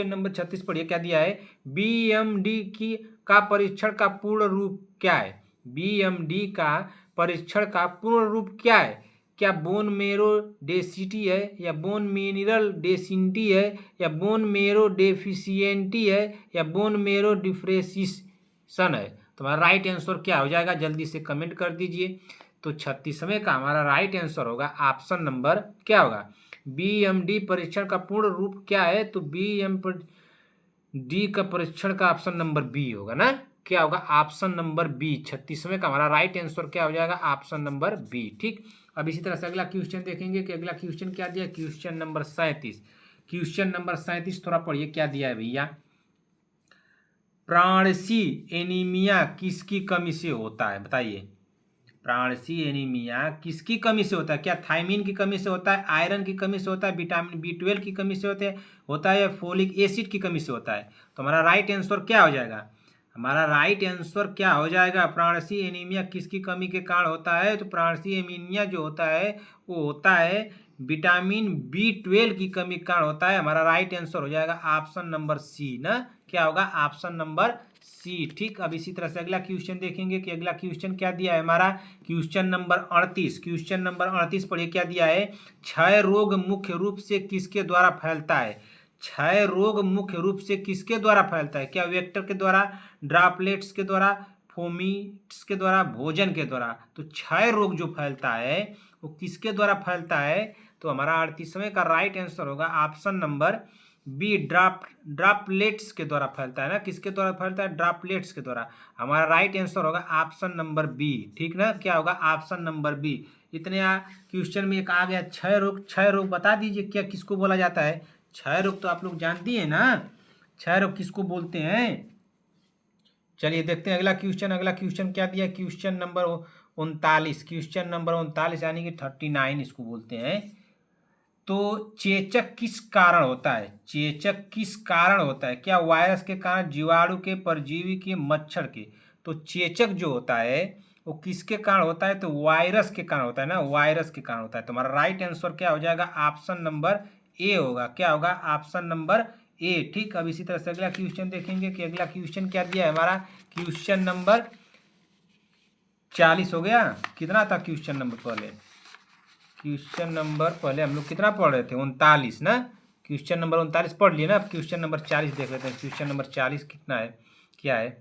नंबर 36 पढ़िए क्या दिया है। बीएमडी की का परीक्षण का पूर्ण रूप क्या है? बीएमडी का परीक्षण का पूर्ण रूप क्या है? क्या बोन मेरो डेंसिटी है, या बोन मिनरल डेंसिटी है, या बोन मेरो डेफिशिएंटी है, या बोन मेरो डिफ्रेसिएशन है? तो हमारा राइट आंसर क्या हो जाएगा? जल्दी से कमेंट कर दीजिए। तो 36वें का हमारा राइट आंसर होगा ऑप्शन नंबर क्या होगा? बीएमडी परीक्षण का पूर्ण रूप क्या है? तो बीएमडी का परीक्षण का ऑप्शन नंबर बी होगा ना। क्या होगा? Option number B. 36वें का हमारा राइट आंसर क्या हो जाएगा? Option number B. ठीक, अब इसी तरह से अगला क्वेश्चन देखेंगे कि अगला क्वेश्चन क्या दिया। Question number 37। क्वेश्चन नंबर 37 थोड़ा पढ़िए क्या दिया है भैया। प्राणसी एनीमिया किसकी कमी से होता है? बताइए। प्राणसी एनीमिया किसकी कमी से होता है? क्या थायमिन की कमी से होता है, आयरन की कमी से होता है, विटामिन B12 की कमी से होता है, या फोलिक एसिड की कमी से होता है? तो हमारा राइट आंसर क्या हो जाएगा? हमारा राइट आंसर क्या हो जाएगा? प्राणसी एनीमिया किसकी कमी के कारण होता है? तो प्राणसी एनीमिया जो होता है वो होता है विटामिन B12 की कमी के कारण होता है। हमारा राइट आंसर हो जाएगा ऑप्शन नंबर सी ना। क्या होगा? Option number C. ठीक, अब इसी तरह से अगला क्वेश्चन देखेंगे कि अगला क्वेश्चन क्या दिया है हमारा। Question number 38। क्वेश्चन नंबर 38 पढ़िए क्या दिया है। क्षय रोग मुख्य रूप से किसके द्वारा फैलता है? क्षय रोग मुख्य रूप से किसके द्वारा फैलता है? क्या वेक्टर के द्वारा, ड्रॉपलेट्स के द्वारा, फोमिट्स के द्वारा, भोजन के द्वारा? तो क्षय रोग जो फैलता है वो किसके द्वारा फैलता है? तो हमारा 38वें का राइट आंसर होगा ऑप्शन नंबर बी, ड्रॉपलेट्स के द्वारा फैलता है ना। किसके द्वारा फैलता है? ड्रॉपलेट्स के द्वारा। हमारा राइट आंसर होगा ऑप्शन नंबर बी। ठीक ना, क्या होगा? Option number B. इतने क्वेश्चन में एक आ गया क्षय रोग। क्षय रोग बता दीजिए क्या किसको बोला जाता है? क्षय रोग तो आप लोग जानती है ना, क्षय रोग किसको बोलते हैं। चलिए देखते हैं अगला क्वेश्चन। अगला क्वेश्चन क्या दिया? Question number 39। क्वेश्चन नंबर 39 यानी कि 39 इसको बोलते हैं। तो चेचक किस कारण होता है? चेचक किस कारण होता है? क्या वायरस के कारण, जीवाणु के, परजीवी के, मच्छर के? तो चेचक जो होता है वो किसके कारण होता है? तो वायरस के कारण होता है ना, वायरस के कारण होता है। तो हमारा राइट आंसर क्या हो जाएगा? ऑप्शन नंबर ए होगा। क्या होगा? Option number A. ठीक, अब इसी तरह से अगला क्वेश्चन देखेंगे कि अगला क्वेश्चन क्या दिया है हमारा। क्वेश्चन नंबर 40 हो गया। कितना था क्वेश्चन नंबर पहले? क्वेश्चन नंबर पहले हम लोग कितना पढ़ रहे थे? 39 ना। क्वेश्चन नंबर 39 पढ़ लिए ना। अब क्वेश्चन नंबर 40 देख लेते हैं। क्वेश्चन नंबर 40 कितना है, क्या है?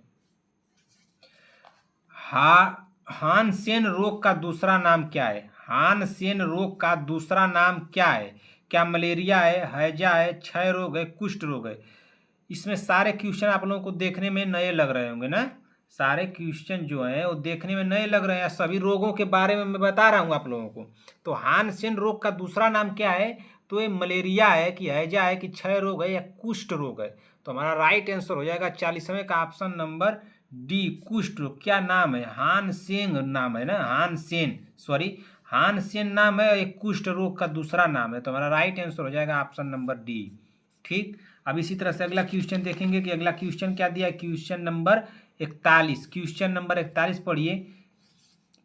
हानसेन रोग का दूसरा नाम क्या है? हानसेन रोग का दूसरा नाम क्या है? क्या मलेरिया है, हैजा है, क्षय रोग है, कुष्ठ रोग है? इसमें सारे क्वेश्चन आप लोगों को देखने में नए लग रहे होंगे ना। सारे क्वेश्चन जो हैं वो देखने में नए लग रहे हैं। सभी रोगों के बारे में मैं बता रहा हूँ आप लोगों को। तो हानसेन रोग का दूसरा नाम क्या है? तो ये मलेरिया है कि हैजा है कि क्षय रोग है या कुष्ठ रोग है? तो हमारा राइट आंसर हो जाएगा 40वें का ऑप्शन नंबर डी, कुष्ठ रोग। क्या नाम है? हानसेन नाम है ना, हानसेन, सॉरी हानसेन नाम है, एक कुष्ठ रोग का दूसरा नाम है। तो हमारा राइट आंसर हो जाएगा ऑप्शन नंबर डी। ठीक, अब इसी तरह से अगला क्वेश्चन देखेंगे कि अगला क्वेश्चन क्या दिया है। Question number 41। क्वेश्चन नंबर 41 पढ़िए,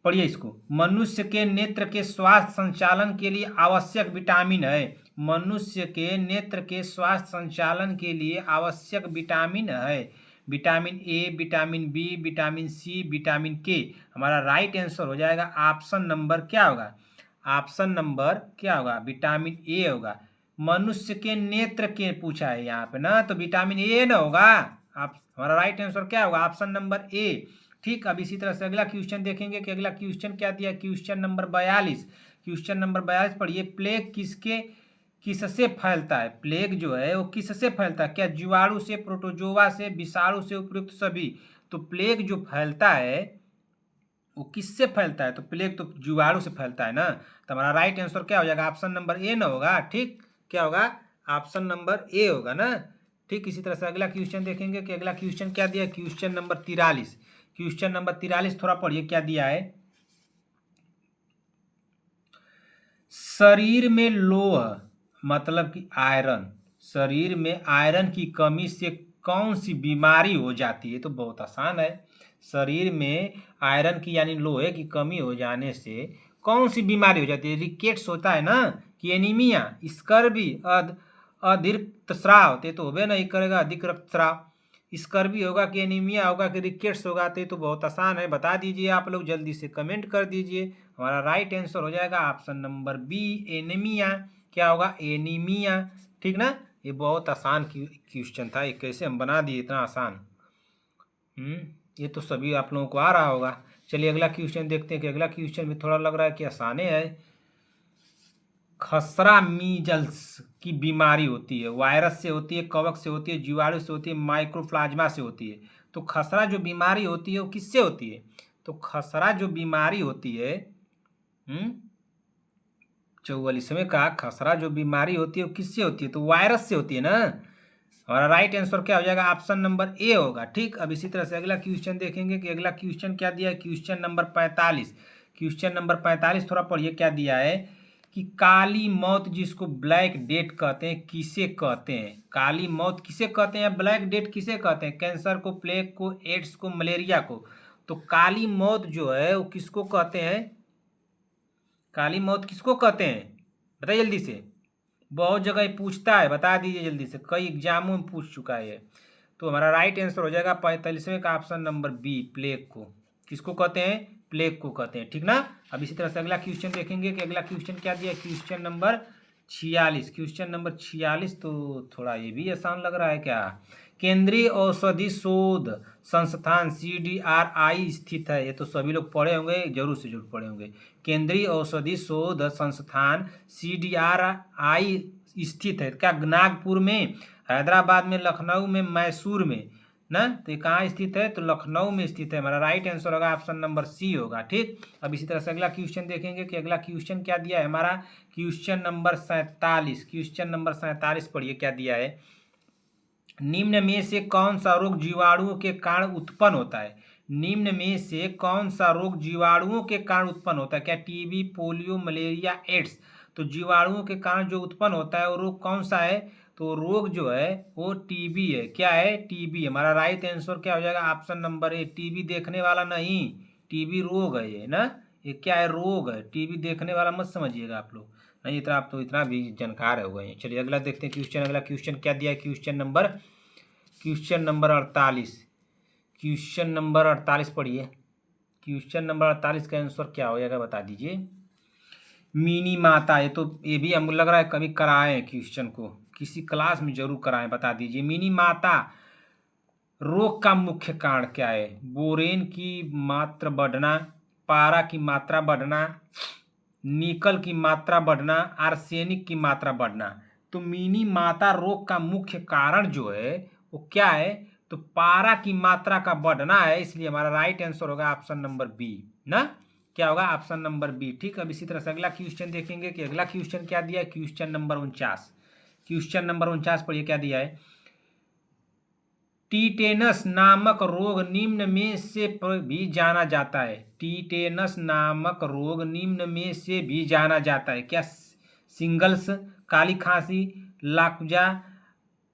पढ़िए इसको। मनुष्य के नेत्र के स्वास्थ्य संचालन के लिए आवश्यक विटामिन है। मनुष्य के नेत्र के स्वास्थ्य संचालन के लिए आवश्यक विटामिन है। Vitamin A, vitamin B, vitamin C, vitamin K? हमारा राइट आंसर हो जाएगा ऑप्शन नंबर क्या होगा? ऑप्शन नंबर क्या होगा? विटामिन ए होगा। मनुष्य के नेत्र के पूछा है यहाँ पे ना, तो विटामिन ए ना होगा। आप हमारा राइट आंसर क्या होगा? Option number A. ठीक, अब इसी तरह से अगला क्वेश्चन देखेंगे कि अगला क्वेश्चन क्या दिया। Question number 42। क्वेश्चन नंबर 42 पढ़िए। प्लेग किससे फैलता है? प्लेग जो है वो किससे फैलता है? क्या जीवाणु से, प्रोटोजोआ से, विषाणु से, उपयुक्त सभी? तो प्लेग जो फैलता है वो किससे फैलता है? तो प्लेग तो जीवाणु से फैलता है ना। तो हमारा राइट आंसर क्या हो जाएगा? ऑप्शन नंबर ए ना होगा। ठीक, क्या होगा? ऑप्शन नंबर ए होगा ना। ठीक, इसी तरह से अगला क्वेश्चन देखेंगे कि अगला क्वेश्चन क्या दिया है। Question number 43। क्वेश्चन नंबर 43 थोड़ा पढ़िए क्या दिया है। शरीर में लोह मतलब कि आयरन, शरीर में आयरन की कमी से कौन सी बीमारी हो जाती है? तो बहुत आसान है। शरीर में आयरन की यानी लोहे की कमी हो जाने से कौन सी बीमारी हो जाती है? रिकेट्स होता है ना, कि एनीमिया, स्कर्वी, अधिक स्राव, तो होबे नहीं करेगा अधिक रक्तस्राव। स्कर्वी होगा कि एनीमिया होगा कि रिकेट्स होगा? तो बहुत आसान है, बता दीजिए आप लोग, जल्दी से कमेंट कर दीजिए। हमारा राइट आंसर हो जाएगा ऑप्शन नंबर बी, एनीमिया। क्या होगा? एनीमिया। ठीक ना, ये बहुत आसान क्वेश्चन था, ये कैसे हम बना दिए इतना आसान। ये तो सभी आप लोगों को आ रहा होगा। चलिए अगला क्वेश्चन देखते हैं कि अगला क्वेश्चन भी थोड़ा लग रहा है कि आसान है। खसरा मीजल्स की बीमारी होती है, वायरस से होती है, कवक से होती है, जीवाणु से होती है, माइक्रोप्लाज्मा से होती है? तो खसरा जो बीमारी होती है वो किससे होती है? तो खसरा जो बीमारी होती है 44वें का, खसरा जो बीमारी होती है वो किससे होती है? तो वायरस से होती है ना। हमारा राइट आंसर क्या हो जाएगा? ऑप्शन नंबर ए होगा। ठीक, अब इसी तरह से अगला क्वेश्चन देखेंगे कि अगला क्वेश्चन क्या दिया है। Question number 45। क्वेश्चन नंबर 45 थोड़ा पढ़िए क्या दिया है कि काली मौत जिसको ब्लैक डेथ कहते हैं किसे कहते हैं? काली मौत किसे कहते हैं या ब्लैक डेथ किसे कहते हैं? कैंसर को, प्लेग को, एड्स को, मलेरिया को। तो काली मौत जो है वो किसको कहते हैं? काली मौत किसको कहते हैं? बताइए जल्दी से। बहुत जगह पूछता है, बता दीजिए जल्दी से, कई एग्जामों में पूछ चुका है। तो हमारा राइट आंसर हो जाएगा 45वें का ऑप्शन नंबर बी, प्लेग को। किसको कहते हैं? प्लेग को कहते हैं, ठीक ना। अब इसी तरह से अगला क्वेश्चन देखेंगे कि अगला क्वेश्चन क्या दिया। Question number 46। क्वेश्चन नंबर 46 तो थोड़ा ये भी आसान लग रहा है क्या। केंद्रीय औषधि शोध संस्थान CDRI स्थित है। ये तो सभी लोग पढ़े होंगे, जरूर से जरूर पढ़े होंगे। केंद्रीय औषधि शोध संस्थान CDRI स्थित है क्या? नागपुर में, हैदराबाद में, लखनऊ में, मैसूर में ना। तो ये कहाँ स्थित है? तो लखनऊ में स्थित है। हमारा राइट आंसर होगा ऑप्शन नंबर सी होगा, ठीक। अब इसी तरह से अगला क्वेश्चन देखेंगे कि अगला क्वेश्चन क्या दिया है हमारा। Question number 47। क्वेश्चन नंबर 47 पढ़िए क्या दिया है। निम्न में से कौन सा रोग जीवाणुओं के कारण उत्पन्न होता है? निम्न में से कौन सा रोग जीवाणुओं के कारण उत्पन्न होता है? क्या टीबी, पोलियो, मलेरिया, एड्स? तो जीवाणुओं के कारण जो उत्पन्न होता है वो रोग कौन सा है? तो रोग जो है वो टीबी है। क्या है? टीबी। हमारा राइट आंसर क्या हो जाएगा? Option number A. टीबी देखने वाला नहीं, टीबी रोग है ये ना। ये क्या है? रोग है। टीबी देखने वाला मत समझिएगा आप लोग, नहीं इतना आप तो इतना भी जानकार हो गए। चलिए अगला देखते हैं क्वेश्चन। अगला क्वेश्चन क्या दिया है? Question number 48। क्वेश्चन नंबर 48 पढ़िए। क्वेश्चन नंबर 48 का आंसर क्या हो जाएगा बता दीजिए। मिनी माता, ये भी हमको लग रहा है कभी कराए क्वेश्चन को, किसी क्लास में जरूर कराएं। बता दीजिए मिनी माता रोग का मुख्य कारण क्या है? बोरेन की मात्रा बढ़ना, पारा की मात्रा बढ़ना, निकल की मात्रा बढ़ना, आर्सेनिक की मात्रा बढ़ना। तो मिनी माता रोग का मुख्य कारण जो है वो क्या है? तो पारा की मात्रा का बढ़ना है, इसलिए हमारा राइट आंसर होगा ऑप्शन नंबर बी ना। क्या होगा? ऑप्शन नंबर बी, ठीक। अब इसी तरह से अगला क्वेश्चन देखेंगे कि अगला क्वेश्चन क्या दिया है। Question number 49। क्वेश्चन नंबर 49 पढ़िए क्या दिया है। टीटेनस नामक रोग निम्न में से भी जाना जाता है। टीटेनस नामक रोग निम्न में से भी जाना जाता है। क्या? सिंगल्स, काली खांसी, लाकुजा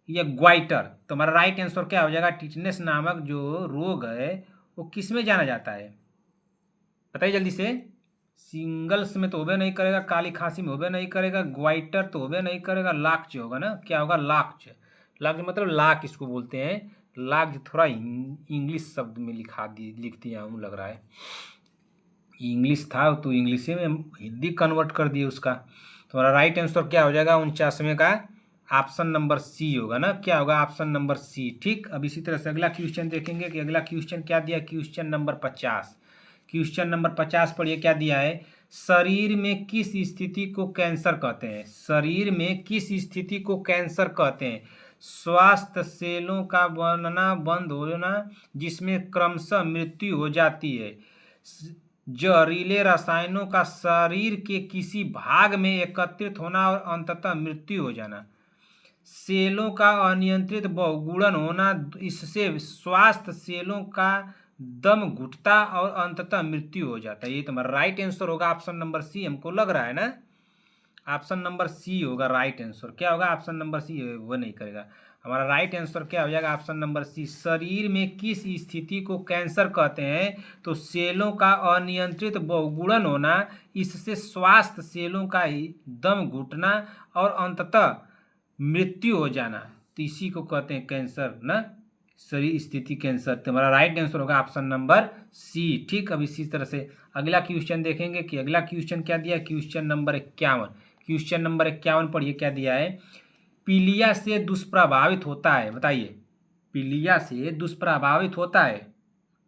या ग्वाइटर? तो हमारा राइट आंसर क्या हो जाएगा? टीटेनस नामक जो रोग है वो किस में जाना जाता है? बताइए जल्दी से। सिंगल्स में तो होबे नहीं करेगा, काली खांसी में होबे नहीं करेगा, ग्वाइटर तो होबे नहीं करेगा, लाक्च होगा ना। क्या होगा? लाक्च। लाक्च मतलब लाक इसको बोलते हैं। लाक्च थोड़ा इंग्लिश शब्द में लिख दिया हूँ लग रहा है। इंग्लिश था तो इंग्लिश में हिंदी कन्वर्ट कर दिए उसका। तो हमारा राइट आंसर क्या हो जाएगा 49वें का? ऑप्शन नंबर सी होगा ना। क्या होगा? ऑप्शन नंबर सी, ठीक। अब इसी तरह से अगला क्वेश्चन देखेंगे कि अगला क्वेश्चन क्या दिया। Question number 50। क्वेश्चन नंबर 50 पढ़िए क्या दिया है। शरीर में किस स्थिति को कैंसर कहते हैं? शरीर में किस स्थिति को कैंसर कहते हैं? स्वास्थ्य सेलों का बनना बंद हो जाना जिसमें क्रमशः मृत्यु हो जाती है। जहरीले रसायनों का शरीर के किसी भाग में एकत्रित होना और अंततः मृत्यु हो जाना। सेलों का अनियंत्रित बहुगुणन होना, इससे स्वास्थ्य सेलों का दम घुटता और अंततः मृत्यु हो जाता है। ये तुम्हारा राइट आंसर होगा ऑप्शन नंबर सी, हमको लग रहा है ना। ऑप्शन नंबर सी होगा राइट आंसर। क्या होगा? ऑप्शन नंबर सी, वो नहीं करेगा। हमारा राइट आंसर क्या हो जाएगा? Option number C. शरीर में किस स्थिति को कैंसर कहते हैं? तो सेलों का अनियंत्रित बहुगुणन होना, इससे स्वास्थ्य सेलों का ही दम घुटना और अंततः मृत्यु हो जाना, तो इसी को कहते हैं कैंसर ना। शरीर स्थिति कैंसर। तो हमारा राइट आंसर होगा ऑप्शन नंबर सी, ठीक। अब इसी तरह से अगला क्वेश्चन देखेंगे कि अगला क्वेश्चन क्या दिया है। Question number 51। क्वेश्चन नंबर 51 पढ़िए क्या दिया है। पीलिया से दुष्प्रभावित होता है, बताइए। पीलिया से दुष्प्रभावित होता है,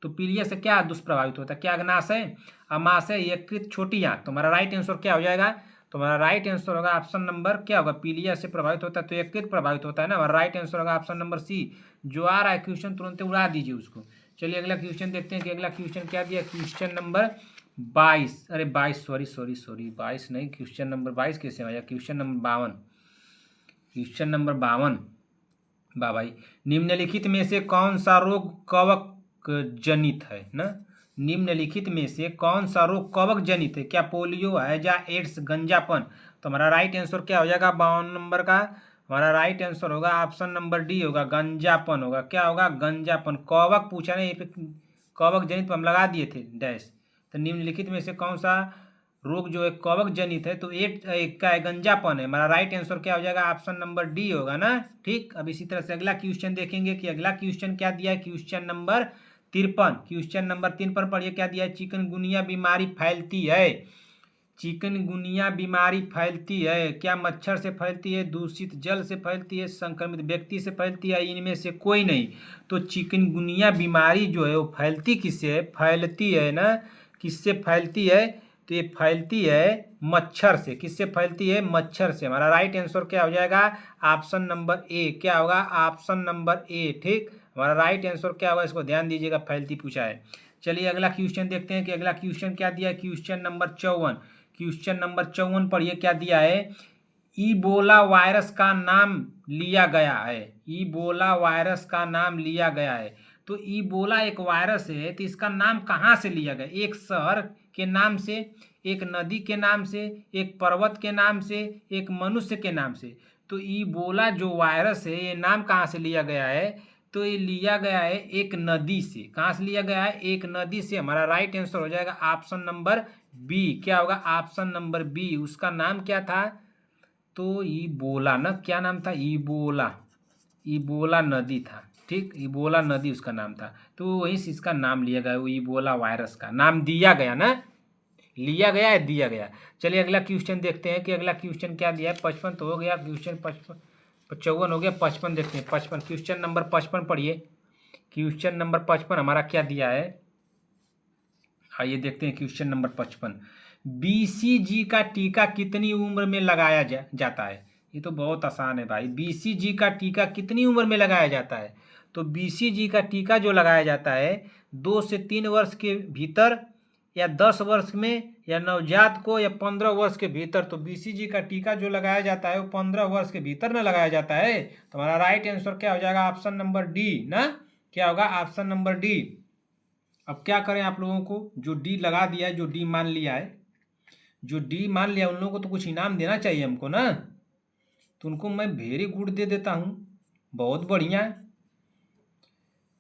तो पीलिया से क्या दुष्प्रभावित होता है? क्या? अग्नाशय, अमाशय, यकृत, छोटी आंत। तो हमारा राइट आंसर क्या हो जाएगा? तो हमारा राइट आंसर होगा ऑप्शन नंबर क्या होगा? पीलिया से प्रभावित होता है तो यकृत प्रभावित होता है ना। हमारा राइट आंसर होगा ऑप्शन नंबर सी। जो आ रहा है क्वेश्चन तुरंत उड़ा दीजिए उसको। चलिए अगला क्वेश्चन देखते हैं कि अगला क्वेश्चन क्या दिया। क्वेश्चन नंबर 22, अरे 22, सॉरी 22 नहीं, क्वेश्चन नंबर 22 कैसे आया? Question number 52। क्वेश्चन नंबर 52 भाई, निम्नलिखित में से कौन सा रोग कवक जनित है ना। निम्नलिखित में से कौन सा रोग कवक जनित है? क्या पोलियो, हैजा, एड्स, गंजापन? तो हमारा राइट आंसर क्या हो जाएगा 52 नंबर का? हमारा राइट आंसर होगा ऑप्शन नंबर डी होगा, गंजापन होगा। क्या होगा? गंजापन। कवक पूछा नहीं, ये पे कवक जनित पर हम लगा दिए थे डैश। तो निम्नलिखित में से कौन सा रोग जो है कवक जनित है? तो एक का है गंजापन है। हमारा राइट आंसर क्या हो जाएगा? ऑप्शन नंबर डी होगा ना। ठीक, अब इसी तरह से अगला क्वेश्चन देखेंगे कि अगला क्वेश्चन क्या दिया है। Question number 53। क्वेश्चन नंबर 53 पढ़िए क्या दिया है। चिकनगुनिया बीमारी फैलती है, चिकनगुनिया बीमारी फैलती है, क्या मच्छर से फैलती है, दूषित जल से फैलती है, संक्रमित व्यक्ति से फैलती है, इनमें से कोई नहीं? तो चिकनगुनिया बीमारी जो है वो फैलती किससे है? फैलती है ना, किससे फैलती है? तो ये फैलती है मच्छर से। किससे फैलती है? मच्छर से। हमारा राइट आंसर क्या हो जाएगा? Option number A. क्या होगा? Option number A. ठीक, हमारा राइट आंसर क्या होगा? इसको ध्यान दीजिएगा, फैलती पूछा है। चलिए अगला क्वेश्चन देखते हैं कि अगला क्वेश्चन क्या दिया है। Question number 54। क्वेश्चन नंबर 54 पढ़िए क्या दिया है। ईबोला वायरस का नाम लिया गया है, ईबोला वायरस का नाम लिया गया है। तो ईबोला एक वायरस है, तो इसका नाम कहाँ से लिया गया? एक शहर के नाम से, एक नदी के नाम से, एक पर्वत के नाम से, एक मनुष्य के नाम से? तो ईबोला जो वायरस है ये नाम कहाँ से लिया गया है? तो ये लिया गया है एक नदी से। कहाँ से लिया गया है? एक नदी से। हमारा राइट आंसर हो जाएगा ऑप्शन नंबर बी। क्या होगा? Option number B. उसका नाम क्या था? तो ईबोला ना, क्या नाम था? ईबोला, ईबोला नदी था। ठीक, ईबोला नदी उसका नाम था, तो वहीं से इसका नाम लिया गया, वो ईबोला वायरस का नाम दिया गया ना, लिया गया है, दिया गया। चलिए अगला क्वेश्चन देखते हैं कि अगला क्वेश्चन क्या दिया है। 55 तो हो गया, क्वेश्चन 55 54 हो गया, 55 देखते हैं। 55 क्वेश्चन नंबर 55 पढ़िए। क्वेश्चन नंबर 55 हमारा क्या दिया है, आइए देखते हैं। क्वेश्चन नंबर 55, बीसीजी का टीका कितनी उम्र में लगाया जाता है? ये तो बहुत आसान है भाई। बीसीजी का टीका कितनी उम्र में लगाया जाता है? तो बीसीजी का टीका जो लगाया जाता है 2 से 3 वर्ष के भीतर, या 10 वर्ष में, या नवजात को, या 15 वर्ष के भीतर। तो बीसीजी का टीका जो लगाया जाता है वो 15 वर्ष के भीतर में लगाया जाता है। तो हमारा राइट आंसर क्या हो जाएगा? ऑप्शन नंबर डी ना। क्या होगा? Option number D. अब क्या करें, आप लोगों को जो डी लगा दिया है, जो डी मान लिया है, जो डी मान लिया, उन लोगों को तो कुछ इनाम देना चाहिए हमको ना। तो उनको मैं वेरी गुड दे देता हूँ, बहुत बढ़िया।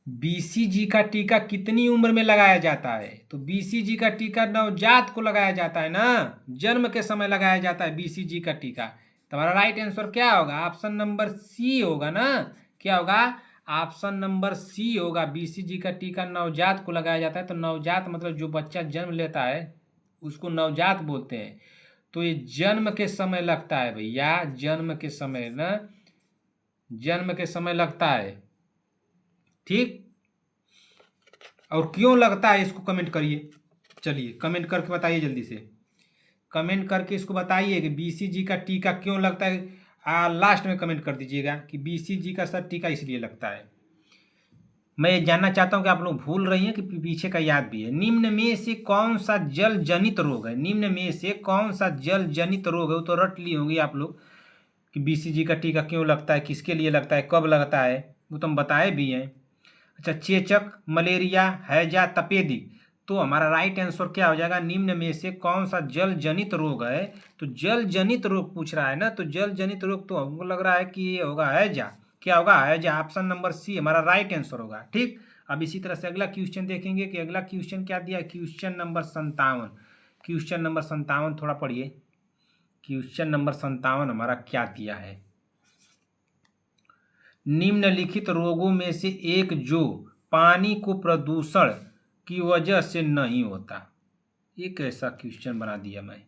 बीसीजी का टीका कितनी उम्र में लगाया जाता है? तो बीसीजी का टीका नवजात को लगाया जाता है ना, जन्म के समय लगाया जाता है बीसीजी का टीका। तो हमारा राइट आंसर क्या होगा? ऑप्शन नंबर सी होगा ना। क्या होगा? ऑप्शन नंबर सी होगा। बीसीजी का टीका नवजात को लगाया जाता है। तो नवजात मतलब जो बच्चा जन्म लेता है उसको नवजात बोलते हैं। तो ये जन्म के समय लगता है भैया, जन्म के समय ना, जन्म के समय लगता है। ठीक, और क्यों लगता है इसको कमेंट करिए। चलिए कमेंट करके बताइए जल्दी से, कमेंट करके इसको बताइए कि बीसीजी का टीका क्यों लगता है। लास्ट में कमेंट कर दीजिएगा कि बीसीजी का सर टीका इसलिए लगता है। मैं ये जानना चाहता हूँ कि आप लोग भूल रही हैं कि पीछे का याद भी है। निम्न में से कौन सा जल जनित रोग है? निम्न में से कौन सा जल जनित रोग है? वो तो रट ली होंगी आप लोग कि बीसीजी का टीका क्यों लगता है, किसके लिए लगता है, कब लगता है, वो तो हम बताए भी हैं। अच्छा, चेचक, मलेरिया, हैजा, तपेदिक। तो हमारा राइट आंसर क्या हो जाएगा? निम्न में से कौन सा जल जनित रोग है? तो जल जनित रोग पूछ रहा है ना, तो जल जनित रोग तो हमको लग रहा है कि ये होगा हैजा। क्या होगा? हैजा। ऑप्शन नंबर सी हमारा राइट आंसर होगा। ठीक, अब इसी तरह से अगला क्वेश्चन देखेंगे कि अगला क्वेश्चन क्या दिया है। Question number 57। क्वेश्चन नंबर 57 थोड़ा पढ़िए। क्वेश्चन नंबर 57 हमारा क्या दिया है। निम्नलिखित रोगों में से एक जो पानी को प्रदूषण की वजह से नहीं होता। एक ऐसा क्वेश्चन बना दिया मैं।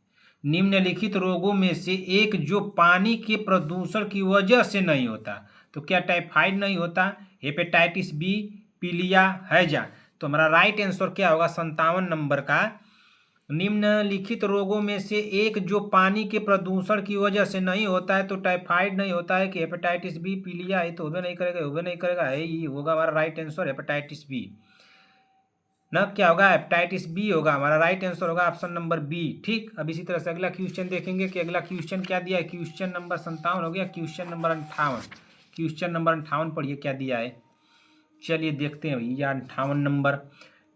निम्नलिखित रोगों में से एक जो पानी के प्रदूषण की वजह से नहीं होता। तो क्या टाइफाइड नहीं होता, हेपेटाइटिस बी, पीलिया, हैजा? तो हमारा राइट आंसर क्या होगा 57 नंबर का? निम्नलिखित रोगों में से एक जो पानी के प्रदूषण की वजह से नहीं होता है। तो टाइफाइड नहीं होता है कि हेपेटाइटिस बी, पीलिया? ये तो होबे नहीं करेगा, होबे नहीं करेगा, है ये होगा हमारा राइट आंसर हेपेटाइटिस बी ना। क्या होगा? हेपेटाइटिस बी होगा। हमारा राइट आंसर होगा ऑप्शन नंबर बी। ठीक, अब इसी तरह से अगला क्वेश्चन देखेंगे कि अगला क्वेश्चन क्या दिया है। क्वेश्चन नंबर 57 हो गया। Question number 58। क्वेश्चन नंबर 58 पढ़िए क्या दिया है। चलिए देखते हैं भैया 58 नंबर।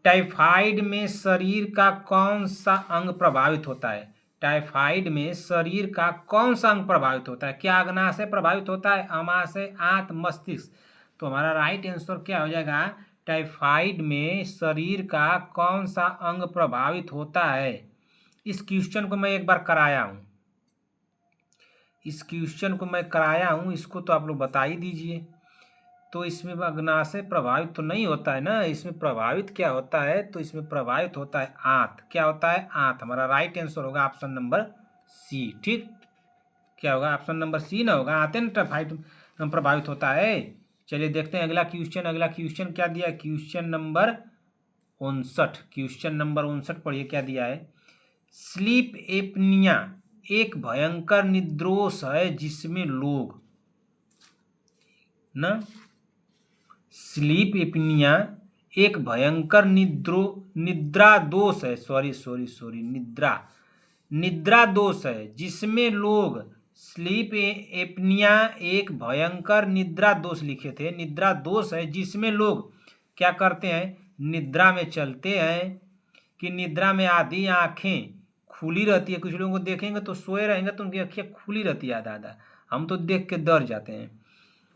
टाइफाइड में शरीर का कौन सा अंग प्रभावित होता है? टाइफाइड में शरीर का कौन सा अंग प्रभावित होता है? क्या अग्नाशय प्रभावित होता है, अमाशय, आंत, मस्तिष्क? तो हमारा राइट आंसर क्या हो जाएगा? टाइफाइड में शरीर का कौन सा अंग प्रभावित होता है? इस क्वेश्चन को मैं एक बार कराया हूं, इसको तो आप लोग बता ही दीजिए। तो इसमें अग्नाशय प्रभावित तो नहीं होता है ना, इसमें प्रभावित क्या होता है? तो इसमें प्रभावित होता है आंत। क्या होता है? आंत। हमारा राइट आंसर होगा ऑप्शन नंबर सी। ठीक, क्या होगा? ऑप्शन नंबर सी ना होगा, आंतें ना टाइफाइड प्रभावित होता है। चलिए देखते हैं अगला क्वेश्चन क्या दिया है? क्वेश्चन नंबर 59 पढ़िए क्या दिया है। स्लीप एपनिया एक भयंकर निद्रोष है जिसमें लोग ना, स्लीप एपनिया एक भयंकर निद्रा दोष है, निद्रा दोष है जिसमें लोग, स्लीप एपनिया एक भयंकर निद्रा दोष लिखे थे, निद्रा दोष है जिसमें लोग क्या करते हैं? निद्रा में चलते हैं कि निद्रा में आधी आंखें खुली रहती है। कुछ लोगों को देखेंगे तो सोए रहेंगे तो उनकी आंखें खुली रहती है आधा, हम तो देख के डर जाते हैं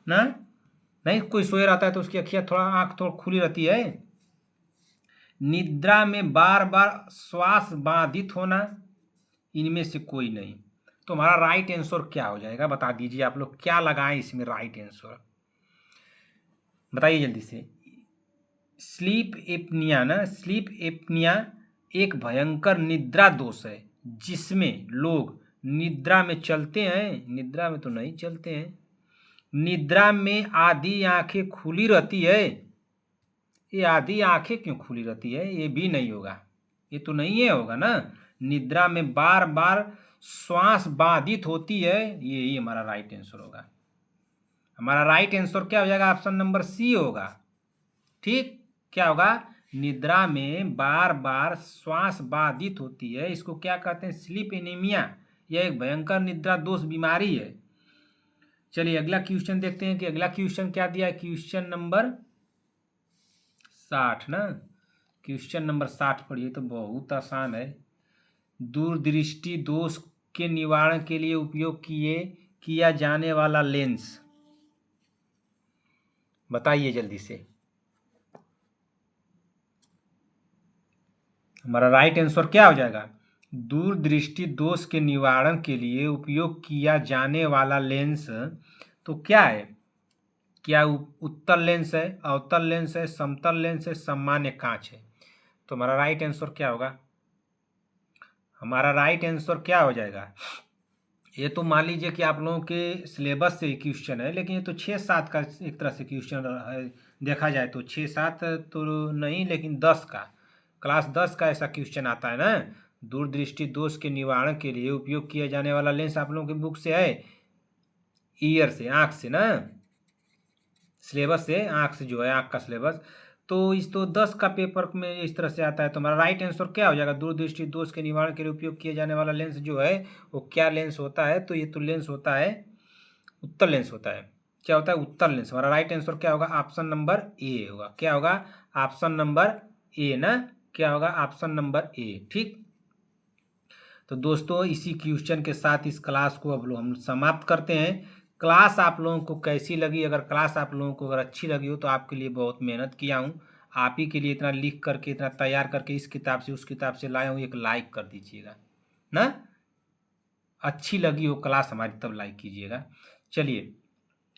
ना। नहीं, कोई सोए रहता है तो उसकी आंखें आंख थोड़ा खुली रहती है। निद्रा में बार बार श्वास बाधित होना, इनमें से कोई नहीं। तो हमारा राइट आंसर क्या हो जाएगा? बता दीजिए आप लोग, क्या लगाएं इसमें राइट आंसर, बताइए जल्दी से। स्लीप एपनिया ना, स्लीप एपनिया एक भयंकर निद्रा दोष है जिसमें लोग निद्रा में चलते हैं, निद्रा में तो नहीं चलते हैं, निद्रा में आधी आंखें खुली रहती है। ये आधी आंखें क्यों खुली रहती है? ये भी नहीं होगा, ये तो नहीं है होगा ना। निद्रा में बार बार श्वास बाधित होती है, ये हमारा राइट आंसर होगा। हमारा राइट आंसर क्या हो जाएगा? ऑप्शन नंबर सी होगा। ठीक, क्या होगा? निद्रा में बार बार श्वास बाधित होती है, इसको क्या कहते हैं? Sleep anaemia. यह एक भयंकर निद्रा दोष बीमारी है। चलिए अगला क्वेश्चन देखते हैं कि अगला क्वेश्चन क्या दिया है। क्वेश्चन नंबर 60 ना, क्वेश्चन नंबर 60 पढ़िए, तो बहुत आसान है। दूरदृष्टि दोष के निवारण के लिए उपयोग किया जाने वाला लेंस, बताइए जल्दी से। हमारा राइट आंसर क्या हो जाएगा? दूरदृष्टि दोष के निवारण के लिए उपयोग किया जाने वाला लेंस तो क्या है? क्या उत्तल लेंस है, अवतल लेंस है, समतल लेंस है, सामान्य कांच है? तो हमारा राइट आंसर क्या होगा? हमारा राइट आंसर क्या हो जाएगा? ये तो मान लीजिए कि आप लोगों के सिलेबस से क्वेश्चन है, लेकिन ये तो 6-7 का एक तरह से क्वेश्चन है। देखा जाए तो 6-7 तो नहीं, लेकिन 10 का, क्लास 10 का ऐसा क्वेश्चन आता है ना। दूरदृष्टि दोष के निवारण के लिए उपयोग किया जाने वाला लेंस आप लोगों की बुक से है, ईयर से, आँख से ना, सिलेबस से, आँख से जो है, आँख का सिलेबस। तो इस तो 10 का पेपर में इस तरह से आता है। तो हमारा राइट आंसर क्या हो जाएगा? दूरदृष्टि दोष के निवारण के लिए उपयोग किया जाने वाला लेंस जो है वो क्या लेंस होता है? तो ये तो लेंस होता है, उत्तल लेंस होता है। क्या होता है? उत्तल लेंस। हमारा राइट आंसर क्या होगा? ऑप्शन नंबर ए होगा। क्या होगा? ऑप्शन नंबर ए ना, क्या होगा? Option number A. ठीक, तो दोस्तों इसी क्वेश्चन के साथ इस क्लास को अब हम समाप्त करते हैं। क्लास आप लोगों को कैसी लगी? अगर क्लास आप लोगों को अगर अच्छी लगी हो तो आपके लिए बहुत मेहनत किया हूँ, आप ही के लिए इतना लिख करके, इतना तैयार करके, इस किताब से उस किताब से लाया हूँ। एक लाइक कर दीजिएगा ना, अच्छी लगी हो क्लास हमारी तब लाइक कीजिएगा। चलिए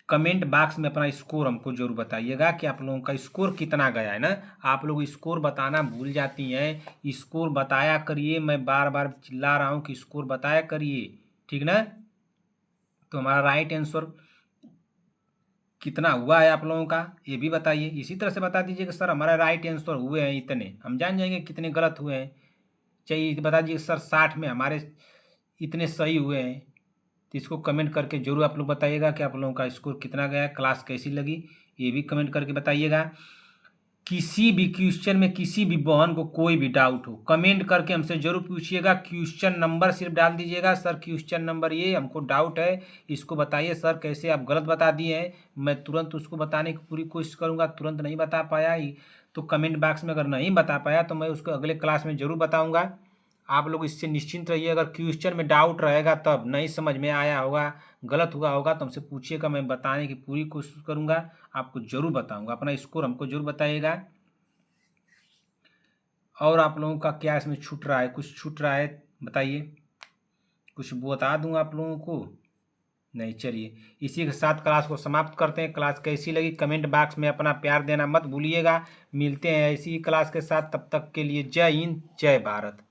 कमेंट बॉक्स में अपना स्कोर हमको जरूर बताइएगा कि आप लोगों का स्कोर कितना गया है ना। आप लोग स्कोर बताना भूल जाती हैं, स्कोर बताया करिए। मैं बार बार चिल्ला रहा हूँ कि स्कोर बताया करिए, ठीक ना। तो हमारा राइट आंसर कितना हुआ है आप लोगों का ये भी बताइए। इसी तरह से बता दीजिए कि सर हमारा राइट आंसर हुए हैं इतने, हम जान जाएंगे कितने गलत हुए हैं। चाहिए बता दीजिए सर 60 में हमारे इतने सही हुए हैं। तो इसको कमेंट करके जरूर आप लोग बताइएगा कि आप लोगों का स्कोर कितना गया है, क्लास कैसी लगी, ये भी कमेंट करके बताइएगा। किसी भी क्वेश्चन में किसी भी बहन को कोई भी डाउट हो, कमेंट करके हमसे जरूर पूछिएगा। क्वेश्चन नंबर सिर्फ डाल दीजिएगा, सर क्वेश्चन नंबर ये हमको डाउट है, इसको बताइए सर, कैसे आप गलत बता दिए हैं। मैं तुरंत उसको बताने की पूरी कोशिश करूँगा, तुरंत नहीं बता पाया तो कमेंट बॉक्स में अगर नहीं बता पाया तो मैं उसको अगले क्लास में ज़रूर बताऊँगा। आप लोग इससे निश्चिंत रहिए। अगर क्वेश्चन में डाउट रहेगा, तब नहीं समझ में आया होगा, गलत हुआ होगा, तो हमसे पूछिएगा, मैं बताने की पूरी कोशिश करूँगा, आपको ज़रूर बताऊँगा। अपना स्कोर हमको ज़रूर बताइएगा। और आप लोगों का क्या इसमें छूट रहा है? कुछ छूट रहा है बताइए, कुछ बता दूँ आप लोगों को? नहीं, चलिए इसी के साथ क्लास को समाप्त करते हैं। क्लास कैसी लगी कमेंट बॉक्स में अपना प्यार देना मत भूलिएगा। मिलते हैं ऐसी ही क्लास के साथ, तब तक के लिए जय हिंद, जय भारत।